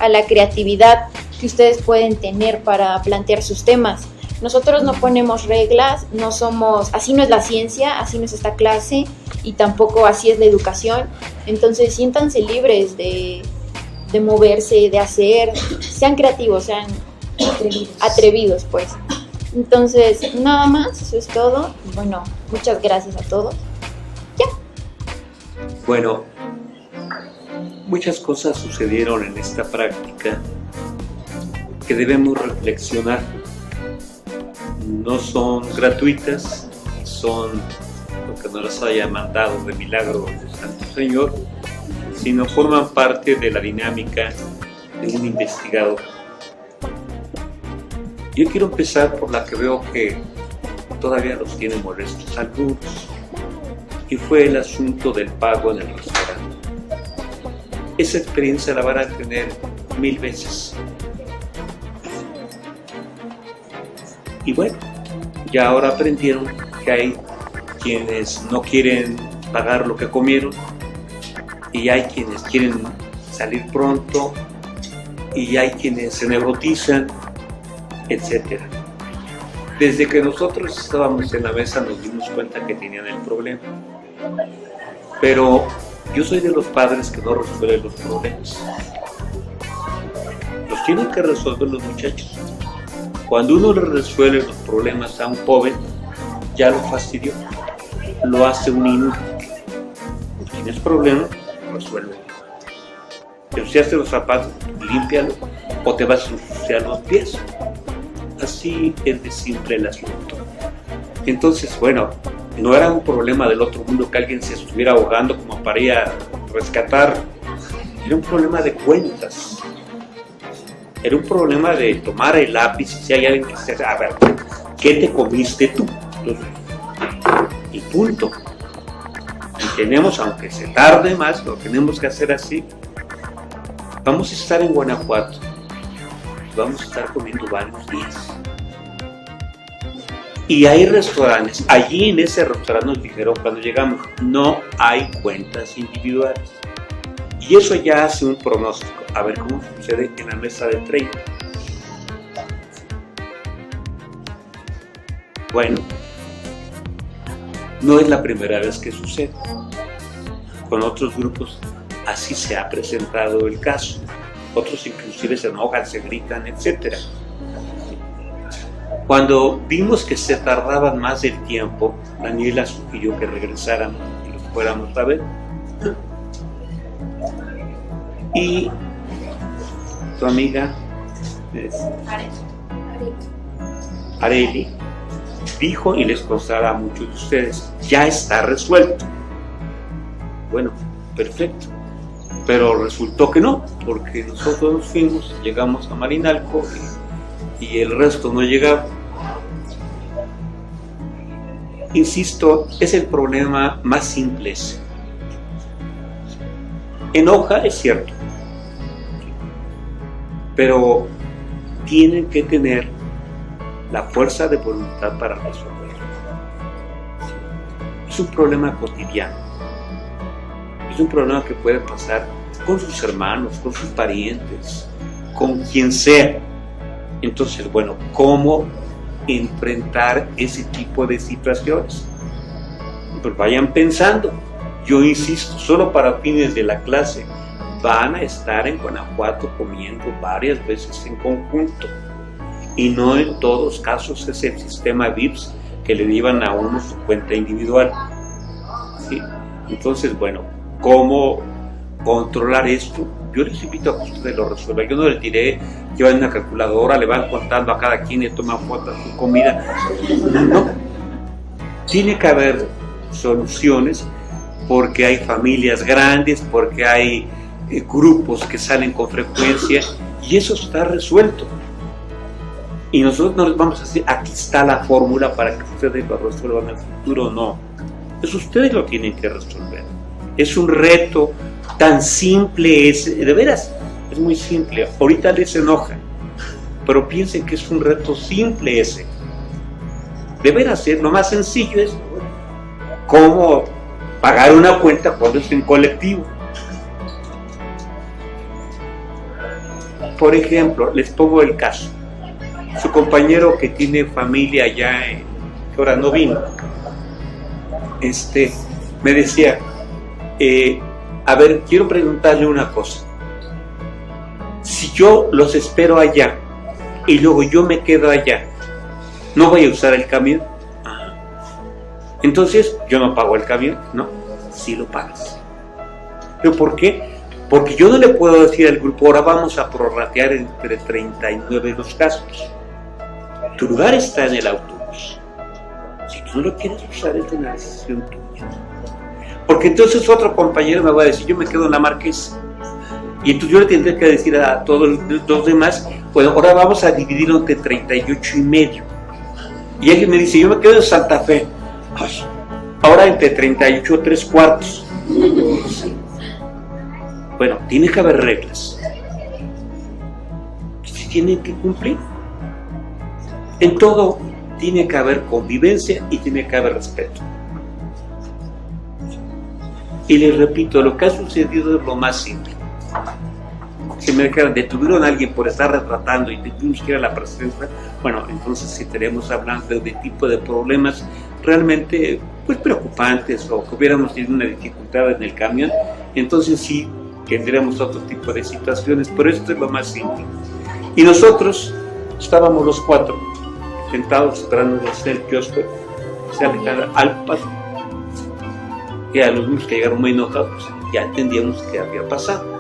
la creatividad que ustedes pueden tener para plantear sus temas. Nosotros no ponemos reglas, no somos, así no es la ciencia, así no es esta clase y tampoco así es la educación. Entonces siéntanse libres de moverse, de hacer, sean creativos, sean atrevidos pues. Entonces, nada más, eso es todo. Y bueno, muchas gracias a todos. Ya. Bueno, muchas cosas sucedieron en esta práctica que debemos reflexionar. No son gratuitas, son lo que nos haya mandado de milagro del Santo Señor, sino forman parte de la dinámica de un investigador. Yo quiero empezar por la que veo que todavía los tiene molestos algunos, y fue el asunto del pago en el restaurante. Esa experiencia la van a tener 1000 veces. Y bueno, ya ahora aprendieron que hay quienes no quieren pagar lo que comieron y hay quienes quieren salir pronto y hay quienes se neurotizan, etc. Desde que nosotros estábamos en la mesa nos dimos cuenta que tenían el problema. Pero yo soy de los padres que no resuelven los problemas. Los tienen que resolver los muchachos. Cuando uno le resuelve los problemas a un joven, ya lo fastidió, lo hace un inútil. ¿Tienes problemas? Resuélvelo. Te ensuciaste los zapatos, límpialo, o te vas a ensuciar los pies. Así es de simple el asunto. Entonces, bueno, no era un problema del otro mundo que alguien se estuviera ahogando como para ir a rescatar. Era un problema de cuentas. Era un problema de tomar el lápiz y si hay alguien que se... A ver, ¿qué te comiste tú? Y punto. Y tenemos, aunque se tarde más, lo tenemos que hacer así. Vamos a estar en Guanajuato. Vamos a estar comiendo varios días. Y hay restaurantes. Allí en ese restaurante nos dijeron cuando llegamos, no hay cuentas individuales. Y eso ya hace un pronóstico. A ver cómo sucede en la mesa de 30. Bueno, no es la primera vez que sucede. Con otros grupos así se ha presentado el caso. Otros inclusive se enojan, se gritan, etc. Cuando vimos que se tardaban más del tiempo, Daniela sugirió que regresáramos y los fuéramos a ver. Y tu amiga Areli dijo, y les contará a muchos de ustedes, ya está resuelto. Bueno, perfecto. Pero resultó que no, porque nosotros nos fuimos, llegamos a Marinalco y el resto no llegaba. Insisto, es el problema más simple ese. Enoja, es cierto, pero tienen que tener la fuerza de voluntad para resolverlo. Es un problema cotidiano. Es un problema que puede pasar con sus hermanos, con sus parientes, con quien sea. Entonces, bueno, ¿cómo enfrentar ese tipo de situaciones? Pues vayan pensando. Yo insisto, solo para fines de la clase van a estar en Guanajuato comiendo varias veces en conjunto. Y no en todos casos es el sistema VIPS que le llevan a uno su cuenta individual. ¿Sí? Entonces, bueno, ¿cómo controlar esto? Yo les invito a que ustedes lo resuelvan. Yo no les diré, llevan una calculadora, le van contando a cada quien y toman fotos de su comida. No. Tiene que haber soluciones porque hay familias grandes, porque hay grupos que salen con frecuencia y eso está resuelto. Y nosotros no les vamos a decir, aquí está la fórmula para que ustedes lo resuelvan en el futuro, no. Eso ustedes lo tienen que resolver. Es un reto tan simple, de veras, es muy simple. Ahorita les enoja, pero piensen que es un reto simple ese. De veras, lo más sencillo es cómo pagar una cuenta cuando es en colectivo. Por ejemplo, les pongo el caso. Su compañero que tiene familia allá, que ahora no vino, me decía, a ver, quiero preguntarle una cosa. Si yo los espero allá y luego yo me quedo allá, ¿no voy a usar el camión? Entonces, yo no pago el camión. No, sí lo pagas. ¿Pero por qué? Porque yo no le puedo decir al grupo, ahora vamos a prorratear entre 39 los gastos. Tu lugar está en el autobús. Si tú no lo quieres usar, es una decisión tuya. Porque entonces otro compañero me va a decir, yo me quedo en la Marquesa. Y entonces yo le tendré que decir a todos los demás, bueno, ahora vamos a dividirlo entre 38 y medio. Y alguien me dice, yo me quedo en Santa Fe. Ay, ahora entre 38 3/4. Bueno, tiene que haber reglas. se tienen que cumplir. En todo tiene que haber convivencia y tiene que haber respeto. Y les repito, lo que ha sucedido es lo más simple. Si me dijeran, detuvieron a alguien por estar retratando y tuvimos que ir a la presidencia, bueno, entonces sí estaremos hablando de tipo de problemas realmente pues preocupantes, o que hubiéramos tenido una dificultad en el camión, entonces sí tendríamos otro tipo de situaciones, pero esto es lo más simple. Y nosotros estábamos los 4 sentados esperando hacer el kiosco, se alejara al paso, y a los mismos que llegaron muy enojados, pues ya entendíamos qué había pasado.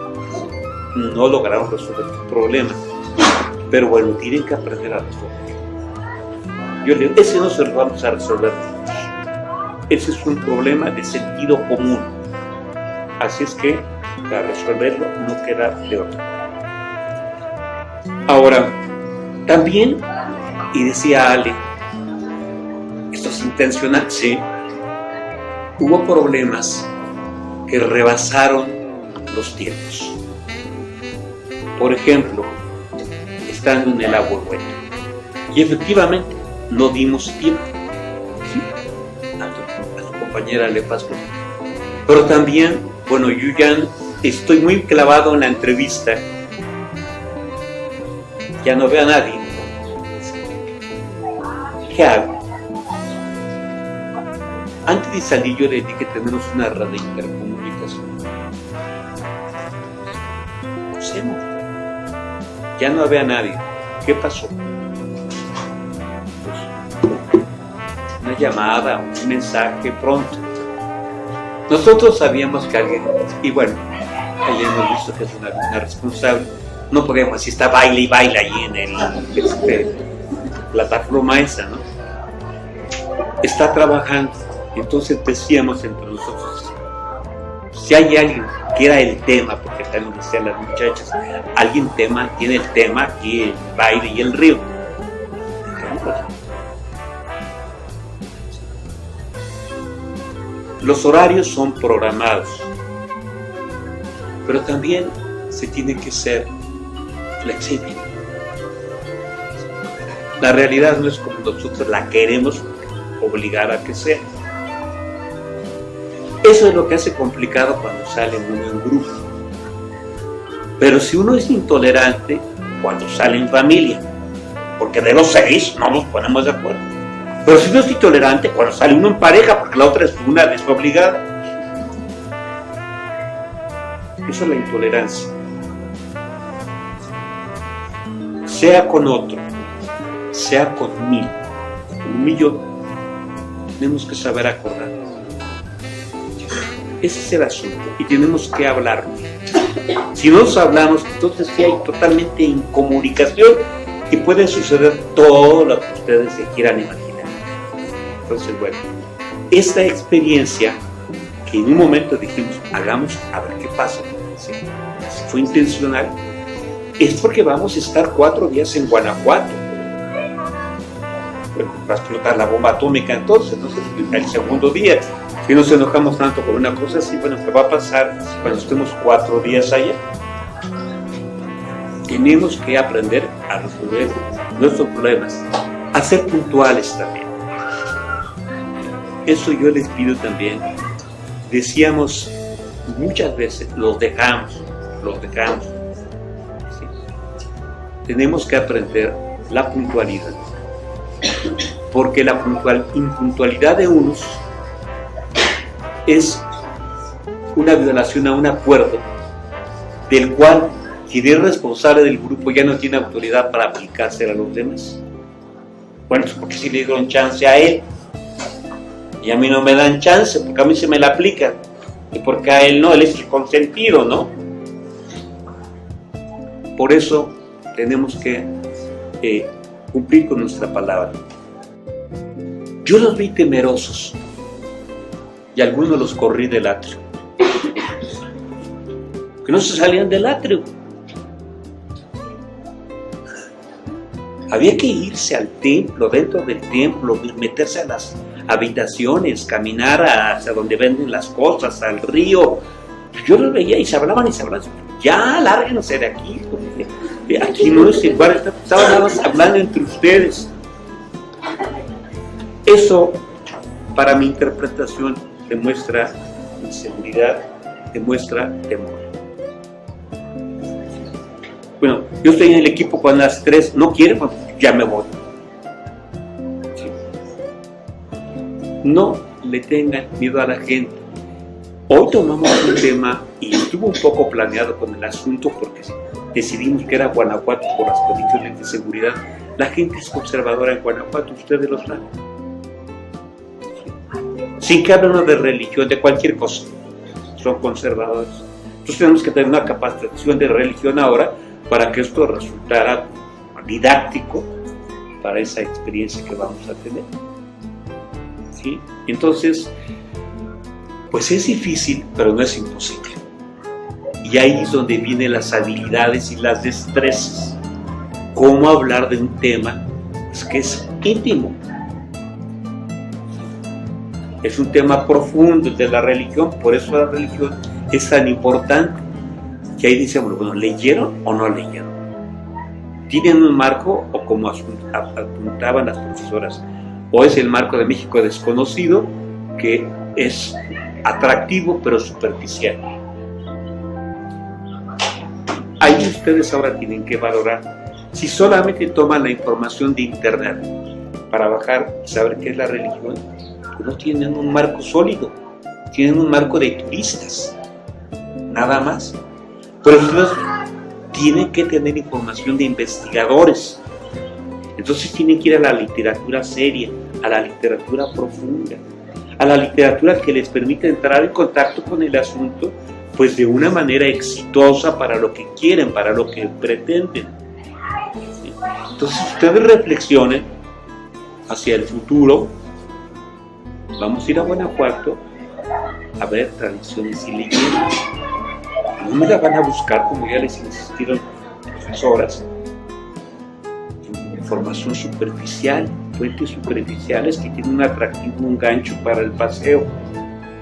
No lograron resolver el problema, pero bueno, tienen que aprender a resolver. Yo le digo, ese no se lo vamos a resolver. Ese es un problema de sentido común. Así es que para resolverlo no queda de otra. Ahora, también, y decía Ale, esto es intencional, sí, hubo problemas que rebasaron los tiempos. Por ejemplo, estando en el agua bueno, y efectivamente no dimos tiempo, ¿sí? A su compañera le pasó. Pero también, bueno, yo ya estoy muy clavado en la entrevista, ya no veo a nadie. ¿Qué hago? Antes de salir yo le dije que tenemos una red de intercomunicación. Usemos. Ya no había nadie. ¿Qué pasó? Pues, una llamada, un mensaje pronto. Nosotros sabíamos que alguien, y bueno, ahí hemos visto que es una responsable, no podíamos decir, está baile y baila ahí en el plataforma esa, ¿no? Está trabajando. Entonces decíamos entre nosotros, si hay alguien que era el tema, porque también decían las muchachas, alguien tiene el tema aquí, el baile y el río. Los horarios son programados, pero también se tiene que ser flexible. La realidad no es como nosotros la queremos obligar a que sea. Eso es lo que hace complicado cuando sale uno en grupo. Pero si uno es intolerante, cuando sale en familia, porque de los 6 no nos ponemos de acuerdo. Pero si uno es intolerante, cuando sale uno en pareja, porque la otra es una desobligada. Esa es la intolerancia. Sea con otro, sea conmigo, con yo, tenemos que saber acordar. Ese es el asunto y tenemos que hablar. Si no nos hablamos, entonces sí hay totalmente incomunicación y puede suceder todo lo que ustedes se quieran imaginar. Entonces, bueno, esta experiencia que en un momento dijimos, hagamos a ver qué pasa, ¿sí? Fue intencional, es porque vamos a estar 4 días en Guanajuato. Bueno, va a explotar la bomba atómica entonces, el segundo día. Si nos enojamos tanto por una cosa así, bueno, ¿qué va a pasar cuando estemos 4 días allá? Tenemos que aprender a resolver nuestros problemas, a ser puntuales también. Eso yo les pido también. Decíamos muchas veces, los dejamos. ¿Sí? Tenemos que aprender la puntualidad, porque la impuntualidad de unos es una violación a un acuerdo del cual quien es responsable del grupo ya no tiene autoridad para aplicársela a los demás. Bueno, es porque si le dieron chance a él y a mí no me dan chance, porque a mí se me la aplican y porque a él no, él es el consentido, ¿no? Por eso tenemos que cumplir con nuestra palabra. Yo los vi temerosos y algunos los corrí del atrio, que no se salían del atrio. Había que irse al templo, dentro del templo, meterse a las habitaciones, caminar hacia donde venden las cosas, al río. Yo los veía y se hablaban, ya, lárguense de aquí. Aquí no es igual, estaban nada más hablando entre ustedes. Eso, para mi interpretación, demuestra inseguridad, demuestra temor. Bueno, yo estoy en el equipo cuando las 3 no quieren, pues ya me voy. ¿Sí? No le tengan miedo a la gente. Hoy tomamos un tema y estuvo un poco planeado con el asunto porque decidimos que era Guanajuato por las condiciones de seguridad. La gente es conservadora en Guanajuato, ustedes lo saben. Sin que hablen de religión, de cualquier cosa, son conservadores. Entonces tenemos que tener una capacitación de religión ahora para que esto resultara didáctico para esa experiencia que vamos a tener. ¿Sí? Entonces, pues es difícil, pero no es imposible. Y ahí es donde vienen las habilidades y las destrezas. Cómo hablar de un tema que es íntimo. Es un tema profundo, el de la religión, por eso la religión es tan importante. Que ahí dice, bueno, ¿leyeron o no leyeron? ¿Tienen un marco o como apuntaban las profesoras? ¿O es el marco de México desconocido que es atractivo pero superficial? Ahí ustedes ahora tienen que valorar. Si solamente toman la información de internet para bajar y saber qué es la religión, pues no tienen un marco sólido, tienen un marco de turistas, nada más. Pero ustedes tienen que tener información de investigadores. Entonces tienen que ir a la literatura seria, a la literatura profunda, a la literatura que les permite entrar en contacto con el asunto, pues de una manera exitosa para lo que quieren, para lo que pretenden. Entonces ustedes reflexionen hacia el futuro. Vamos a ir a Guanajuato a ver tradiciones y leyendas. No me la van a buscar, como ya les insistieron profesoras, información superficial, fuentes superficiales que tienen un atractivo, un gancho para el paseo.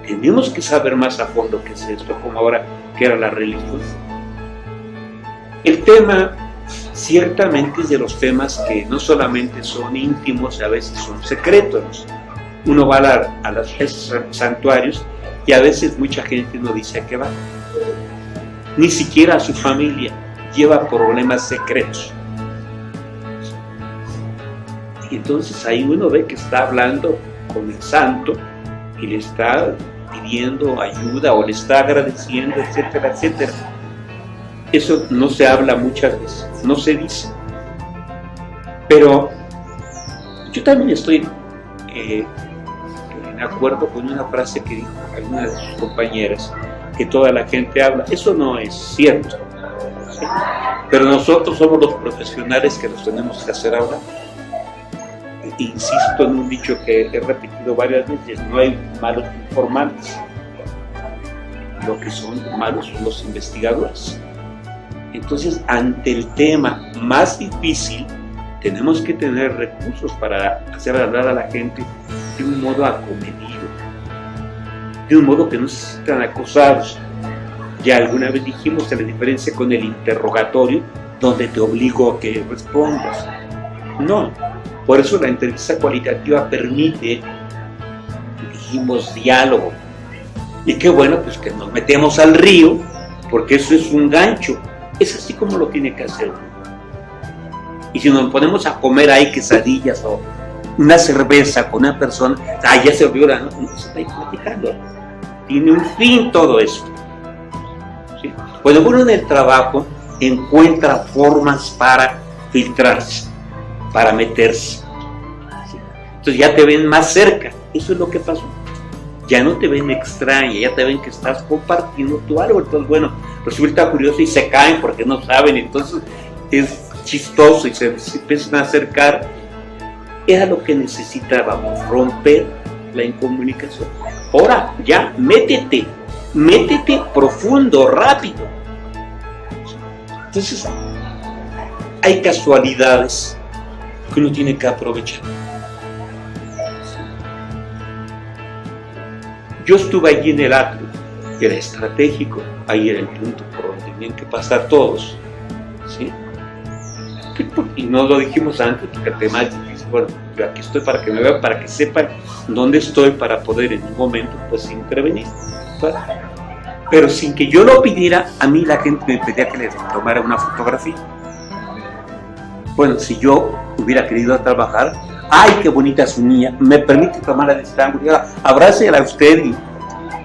Tenemos que saber más a fondo qué es esto, como ahora que era la religión. El tema ciertamente es de los temas que no solamente son íntimos, a veces son secretos. Uno va a los santuarios y a veces mucha gente no dice a qué va. Ni siquiera a su familia, lleva problemas secretos. Y entonces ahí uno ve que está hablando con el santo y le está pidiendo ayuda o le está agradeciendo, etcétera, etcétera. Eso no se habla muchas veces, no se dice. Pero yo también estoy en acuerdo con una frase que dijo alguna de sus compañeras, que toda la gente habla. Eso no es cierto, ¿sí? Pero nosotros somos los profesionales que nos tenemos que hacer hablar. Insisto en un dicho que he repetido varias veces: no hay malos informantes, lo que son malos son los investigadores. Entonces, ante el tema más difícil, tenemos que tener recursos para hacer hablar a la gente de un modo acomedido, de un modo que no se sientan acosados. Ya alguna vez dijimos la diferencia con el interrogatorio, donde te obligo a que respondas. No, por eso la entrevista cualitativa permite, dijimos, diálogo. Y qué bueno, pues que nos metemos al río, porque eso es un gancho. Es así como lo tiene que hacer. Y si nos ponemos a comer ahí quesadillas o una cerveza con una persona, ya se olvidó, no se está ahí platicando. Tiene un fin todo esto. ¿Sí? Cuando uno en el trabajo encuentra formas para filtrarse, para meterse. ¿Sí? Entonces ya te ven más cerca. Eso es lo que pasó. Ya no te ven extraña, ya te ven que estás compartiendo tu algo. Entonces, bueno, resulta curioso y se caen porque no saben. Entonces es chistoso y se empiezan a acercar. Era lo que necesitábamos, romper la incomunicación. Ahora, ya, métete profundo, rápido. Entonces, hay casualidades que uno tiene que aprovechar. Yo estuve allí en el atrio, era estratégico, ahí era el punto por donde tenían que pasar todos, ¿sí? y no lo dijimos antes, porque el tema es difícil. Bueno, yo aquí estoy para que me vean, para que sepan dónde estoy, para poder en un momento pues intervenir, ¿vale? Pero sin que yo lo pidiera, a mí la gente me pedía que le tomara una fotografía. Bueno, si yo hubiera querido trabajar, ¡ay, qué bonita su niña! Me permite tomar a este ángulo, abrácela a usted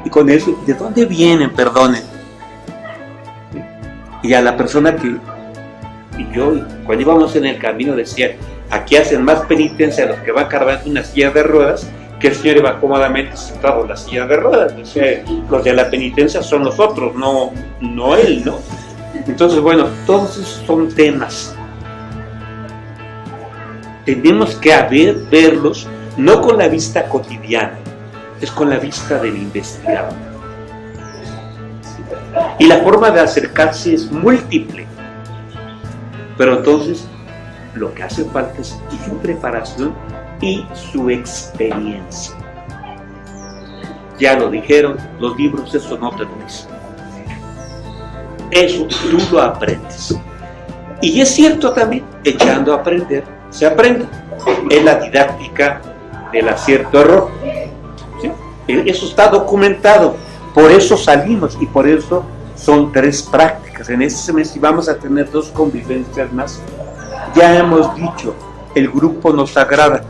y con eso, ¿de dónde vienen? Perdonen. Y a la persona que, y yo, cuando íbamos en el camino, decía, aquí hacen más penitencia los que van cargando una silla de ruedas, que el señor iba cómodamente sentado en la silla de ruedas. O sea, los de la penitencia son los otros, no él, ¿no? Entonces, bueno, todos esos son temas. Tenemos que verlos no con la vista cotidiana, es con la vista del investigador. Y la forma de acercarse es múltiple. Pero entonces, lo que hace falta es su preparación y su experiencia. Ya lo dijeron, los libros eso no te lo dicen. Eso tú lo aprendes. Y es cierto también, echando a aprender, se aprende. Es la didáctica del acierto-error. ¿Sí? Eso está documentado. Por eso salimos y por eso son 3 prácticas. En este semestre vamos a tener 2 convivencias más. Ya hemos dicho, el grupo nos agrada.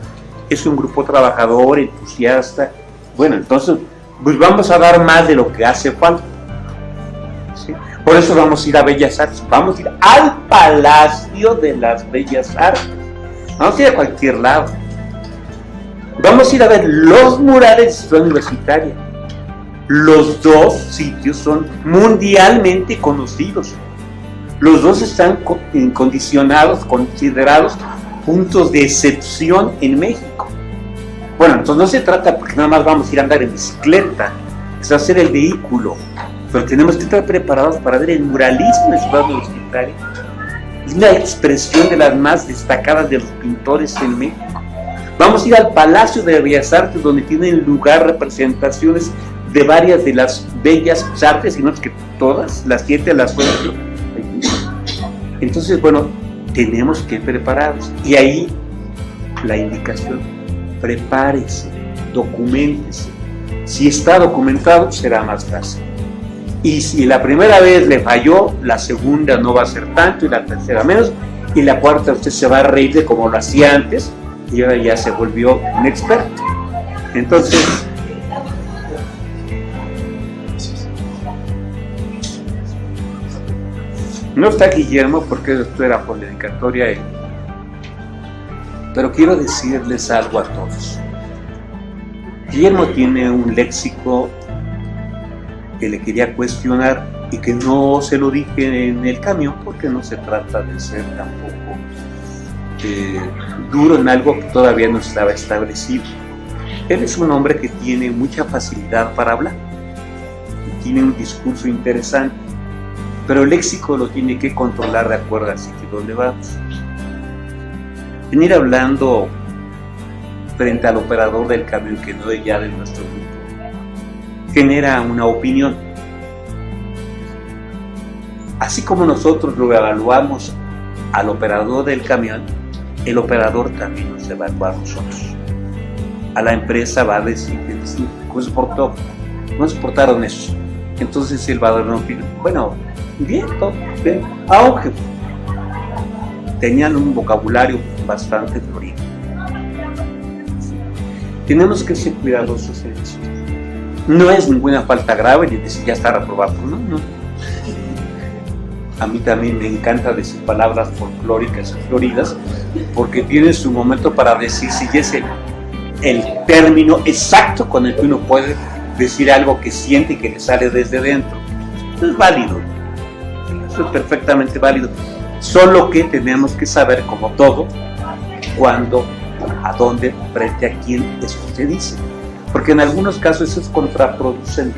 Es un grupo trabajador, entusiasta. Bueno, entonces, pues vamos a dar más de lo que hace falta. ¿Sí? Por eso vamos a ir a Bellas Artes. Vamos a ir al Palacio de las Bellas Artes. Vamos a ir a cualquier lado. Vamos a ir a ver los murales de Ciudad Universitaria. Los 2 sitios son mundialmente conocidos. Los 2 están condicionados, considerados puntos de excepción en México. Bueno, entonces no se trata porque nada más vamos a ir a andar en bicicleta, es hacer el vehículo, pero tenemos que estar preparados para ver el muralismo de Ciudad Universitaria. Es la expresión de las más destacadas de los pintores en México. Vamos a ir al Palacio de Bellas Artes, donde tienen lugar representaciones de varias de las bellas artes, y no es que todas, las 7 las 8. Entonces, bueno, tenemos que prepararnos. Y ahí la indicación, prepárese, documéntese. Si está documentado, será más fácil. Y si la primera vez le falló, la segunda no va a ser tanto, y la tercera menos, y la cuarta usted se va a reír de como lo hacía antes, y ahora ya se volvió un experto. Entonces, no está Guillermo porque esto era por la dedicatoria a él, pero quiero decirles algo a todos. Guillermo tiene un léxico que le quería cuestionar y que no se lo dije en el camión porque no se trata de ser tampoco duro en algo que todavía no estaba establecido. Él es un hombre que tiene mucha facilidad para hablar y tiene un discurso interesante, pero el léxico lo tiene que controlar de acuerdo al sitio donde vamos. Venir hablando frente al operador del camión, que no es ya de nuestro grupo, genera una opinión. Así como nosotros lo evaluamos al operador del camión, el operador también nos evalúa a nosotros. A la empresa va a decir que no se portaron eso. Entonces él va a dar una opinión. Bueno, bien, todo bien. Aunque tenían un vocabulario bastante florido. Tenemos que ser cuidadosos en eso. No es ninguna falta grave ni decir ya está reprobado. No. A mí también me encanta decir palabras folclóricas y floridas porque tiene su momento para decir si es el término exacto con el que uno puede decir algo que siente y que le sale desde dentro. Eso es válido. Eso es perfectamente válido. Solo que tenemos que saber, como todo, cuándo, a dónde, frente a quién eso se dice. Porque en algunos casos eso es contraproducente.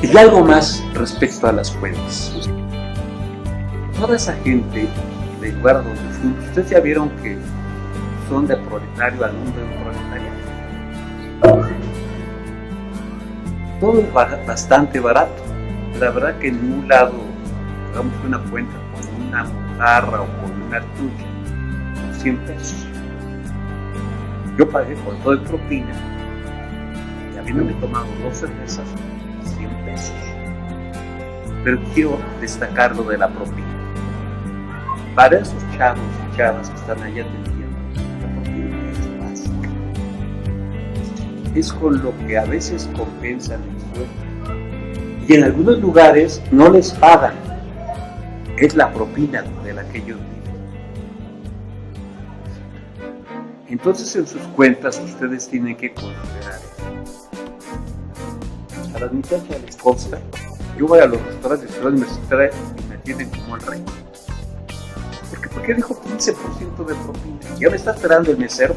Y algo más respecto a las fuentes. Toda esa gente del lugar donde fuimos, ustedes ya vieron que son de proletario al mundo de proletariado. Todo es bastante barato. la verdad que en un lado hagamos una cuenta con una mojarra o con una tuya, 100 pesos. Yo pagué con todo el propina y habiéndome tomado 2 cervezas, 100 pesos. Pero quiero destacar lo de la propina. Para esos chavos y chavas que están allá atendiendo, la propina es básica. Es con lo que a veces compensan el sueldo. Y en algunos lugares no les pagan. Es la propina de la que ellos viven. Entonces en sus cuentas ustedes tienen que considerar eso. A las muchachas les consta. Yo voy a los restaurantes de Ciudad Universitaria y me atienden como el rey. ¿Por qué dijo 15% de propina? Ya me está esperando el mesero.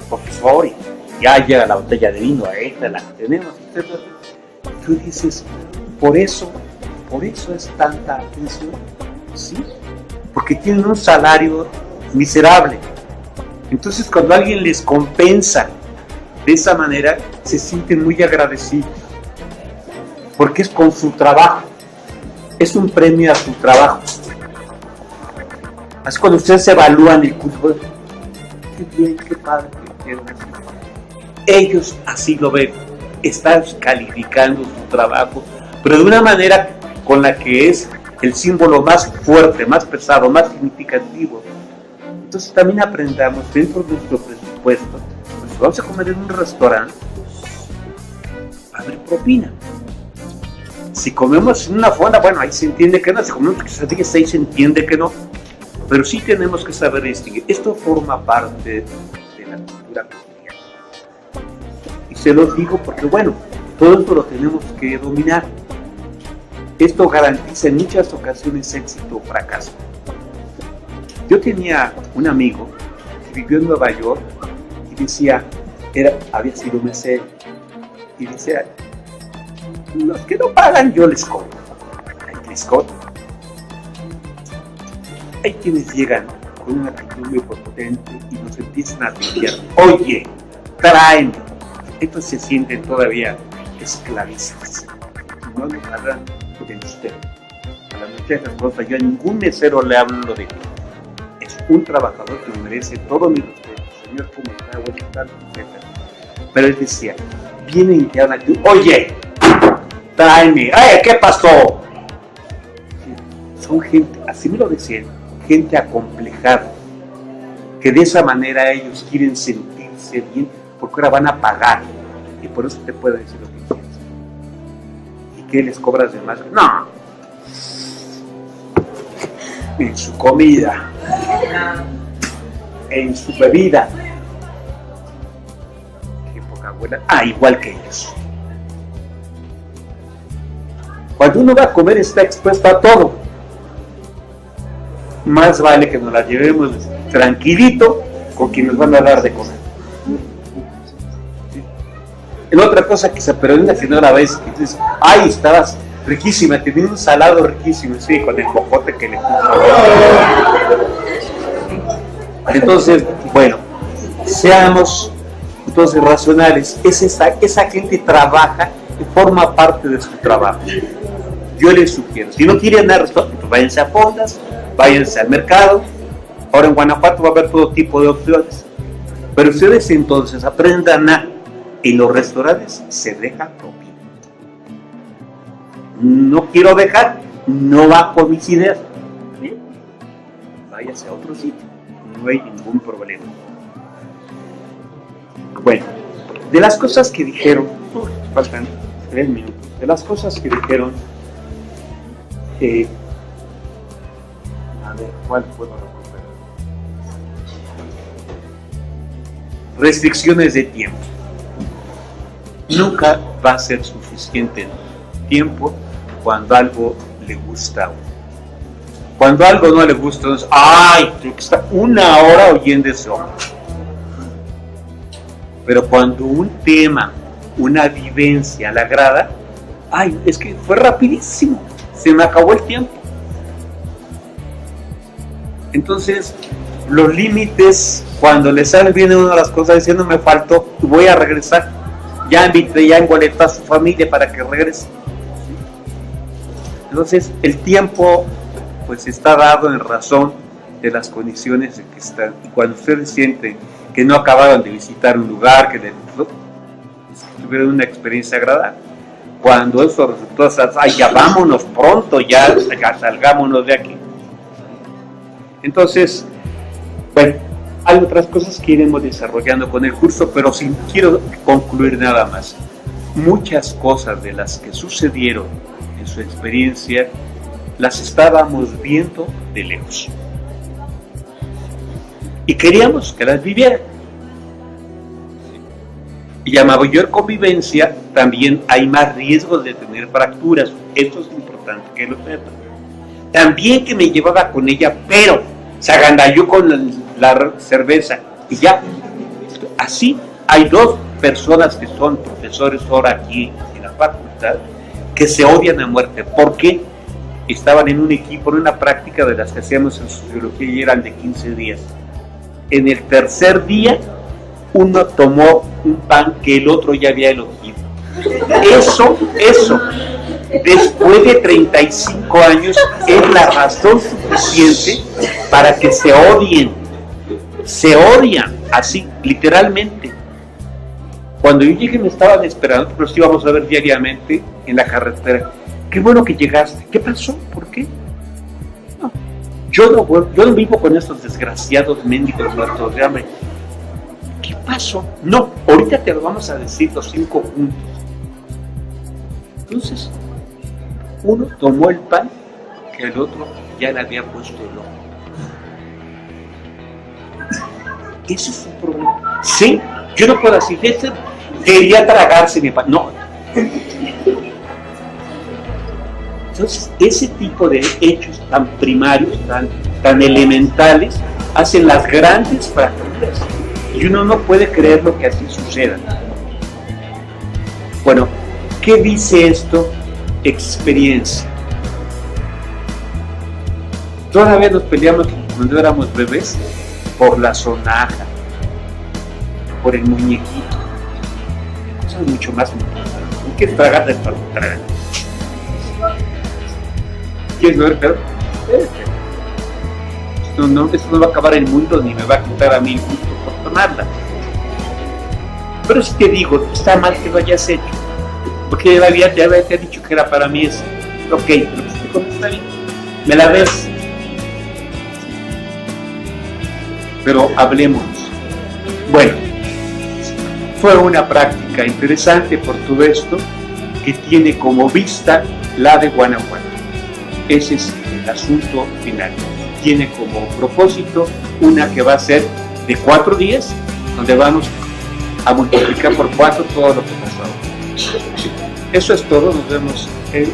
Por favor, y ya llega la botella de vino, a esta la que tenemos, etc. Tú dices, por eso es tanta atención. ¿Sí? Porque tienen un salario miserable. Entonces cuando alguien les compensa de esa manera, se sienten muy agradecidos. Porque es con su trabajo. Es un premio a su trabajo. Así cuando ustedes se evalúan el curso, qué bien, qué padre, qué quiero decir. Ellos así lo ven. Están calificando su trabajo, pero de una manera con la que es el símbolo más fuerte, más pesado, más significativo. Entonces también aprendamos dentro de nuestro presupuesto, pues vamos a comer en un restaurante, va a haber propina. Si comemos en una fonda, bueno, ahí se entiende que no. Si comemos quesadillas, ahí se entiende que no. Pero sí tenemos que saber distinguir. Esto forma parte de la cultura cotidiana. Y se los digo porque, bueno, todo esto lo tenemos que dominar. Esto garantiza en muchas ocasiones éxito o fracaso. Yo tenía un amigo que vivió en Nueva York y decía, había sido mesero, y decía, los que no pagan yo les cobro. Les cobro. Hay quienes llegan con una actitud muy potente y nos empiezan a decir, oye, tráeme. Entonces se sienten todavía esclavistas. No nos hablan de usted. A la noche de esas cosas, yo a ningún mesero le hablo de es un trabajador que merece todo mi respeto. Señor, ¿cómo está? Buenas tardes, etc. Pero él decía, vienen y te hablan, oye, tráeme. ¡Ay, qué pasó! Son gente, así me lo decían, gente acomplejada, que de esa manera ellos quieren sentirse bien, porque ahora van a pagar, y por eso te pueden decir lo que quieres. ¿Y qué les cobras de más? No, en su comida, en su bebida. Qué poca buena. Igual que ellos. Cuando uno va a comer está expuesto a todo. Más vale que nos la llevemos tranquilito con quien nos van a dar de comer. En otra cosa que se perdió una señora vez que dices, ay, estabas riquísima, tenía un salado riquísimo, sí, con el mojote que le puso. Entonces, bueno, seamos entonces racionales. Esa gente trabaja y forma parte de su trabajo. Yo les sugiero, si no quieren ir al restaurante, pues váyanse a fondas, váyanse al mercado. Ahora en Guanajuato va a haber todo tipo de opciones. Pero ustedes entonces aprendan en los restaurantes se deja propina. No quiero dejar, no va por mis ideas. Bien, váyase a otro sitio, no hay ningún problema. Bueno, de las cosas que dijeron, faltan 3 minutos, de las cosas que dijeron, a ver, ¿cuál puedo recuperar? Restricciones de tiempo. Nunca va a ser suficiente tiempo cuando algo le gusta a uno. Cuando algo no le gusta, entonces, ¡ay! Tengo que estar 1 hora oyendo ese hombre. Pero cuando un tema, una vivencia le agrada, ¡ay! Es que fue rapidísimo, se me acabó el tiempo. Entonces, los límites, cuando le sale bien una de las cosas diciendo me faltó, voy a regresar. Ya invité, ya engoleté a su familia para que regrese. Entonces, el tiempo pues está dado en razón de las condiciones en que están. Y cuando ustedes sienten que no acabaron de visitar un lugar, que tuvieron una experiencia agradable, cuando eso resultó, ay, ya vámonos pronto, ya salgámonos de aquí. Entonces, bueno, hay otras cosas que iremos desarrollando con el curso, pero sí quiero concluir nada más. Muchas cosas de las que sucedieron en su experiencia las estábamos viendo de lejos y queríamos que las vivieran. Y a mayor convivencia también hay más riesgos de tener fracturas. Esto es importante que lo sepan. También que me llevaba con ella, pero se agandalló con la cerveza y ya. Así hay dos personas que son profesores ahora aquí en la facultad que se odian a muerte. ¿Por qué? Estaban en un equipo, en una práctica de las que hacíamos en sociología y eran de 15 días. En el tercer día, uno tomó un pan que el otro ya había elegido. Eso, después de 35 años, es la razón suficiente para que se odien. Se odian, así, literalmente. Cuando yo llegué me estaban esperando, pero sí íbamos a ver diariamente en la carretera. Qué bueno que llegaste. ¿Qué pasó? ¿Por qué? No. Yo no vivo con estos desgraciados mendigos muertos de hambre. ¿Qué pasó? No, ahorita te lo vamos a decir los 5 juntos. Entonces, uno tomó el pan que el otro ya le había puesto el ojo. Ese es un problema. Sí, yo no puedo decir, quería tragarse mi pan. No. Entonces, ese tipo de hechos tan primarios, tan elementales, hacen las grandes fracturas. Y uno no puede creer lo que así suceda. Bueno, ¿qué dice esto? Experiencia. Todavía nos peleamos cuando éramos bebés por la sonaja, por el muñequito. Cosas mucho más importantes. No quieres tragar de tragar. ¿Quieres beber peor? Esto no va a acabar el mundo ni me va a quitar a mí el gusto por tomarla. Pero si te digo, está mal que lo hayas hecho, porque ya te ha dicho que era para mí eso. Ok, lo que está bien, me la ves. Pero hablemos. Bueno, fue una práctica interesante por todo esto que tiene como vista la de Guanajuato. Ese es el asunto final. Tiene como propósito una que va a ser de 4 días, donde vamos a multiplicar por 4 todo lo que pasó. Eso es todo, nos vemos en...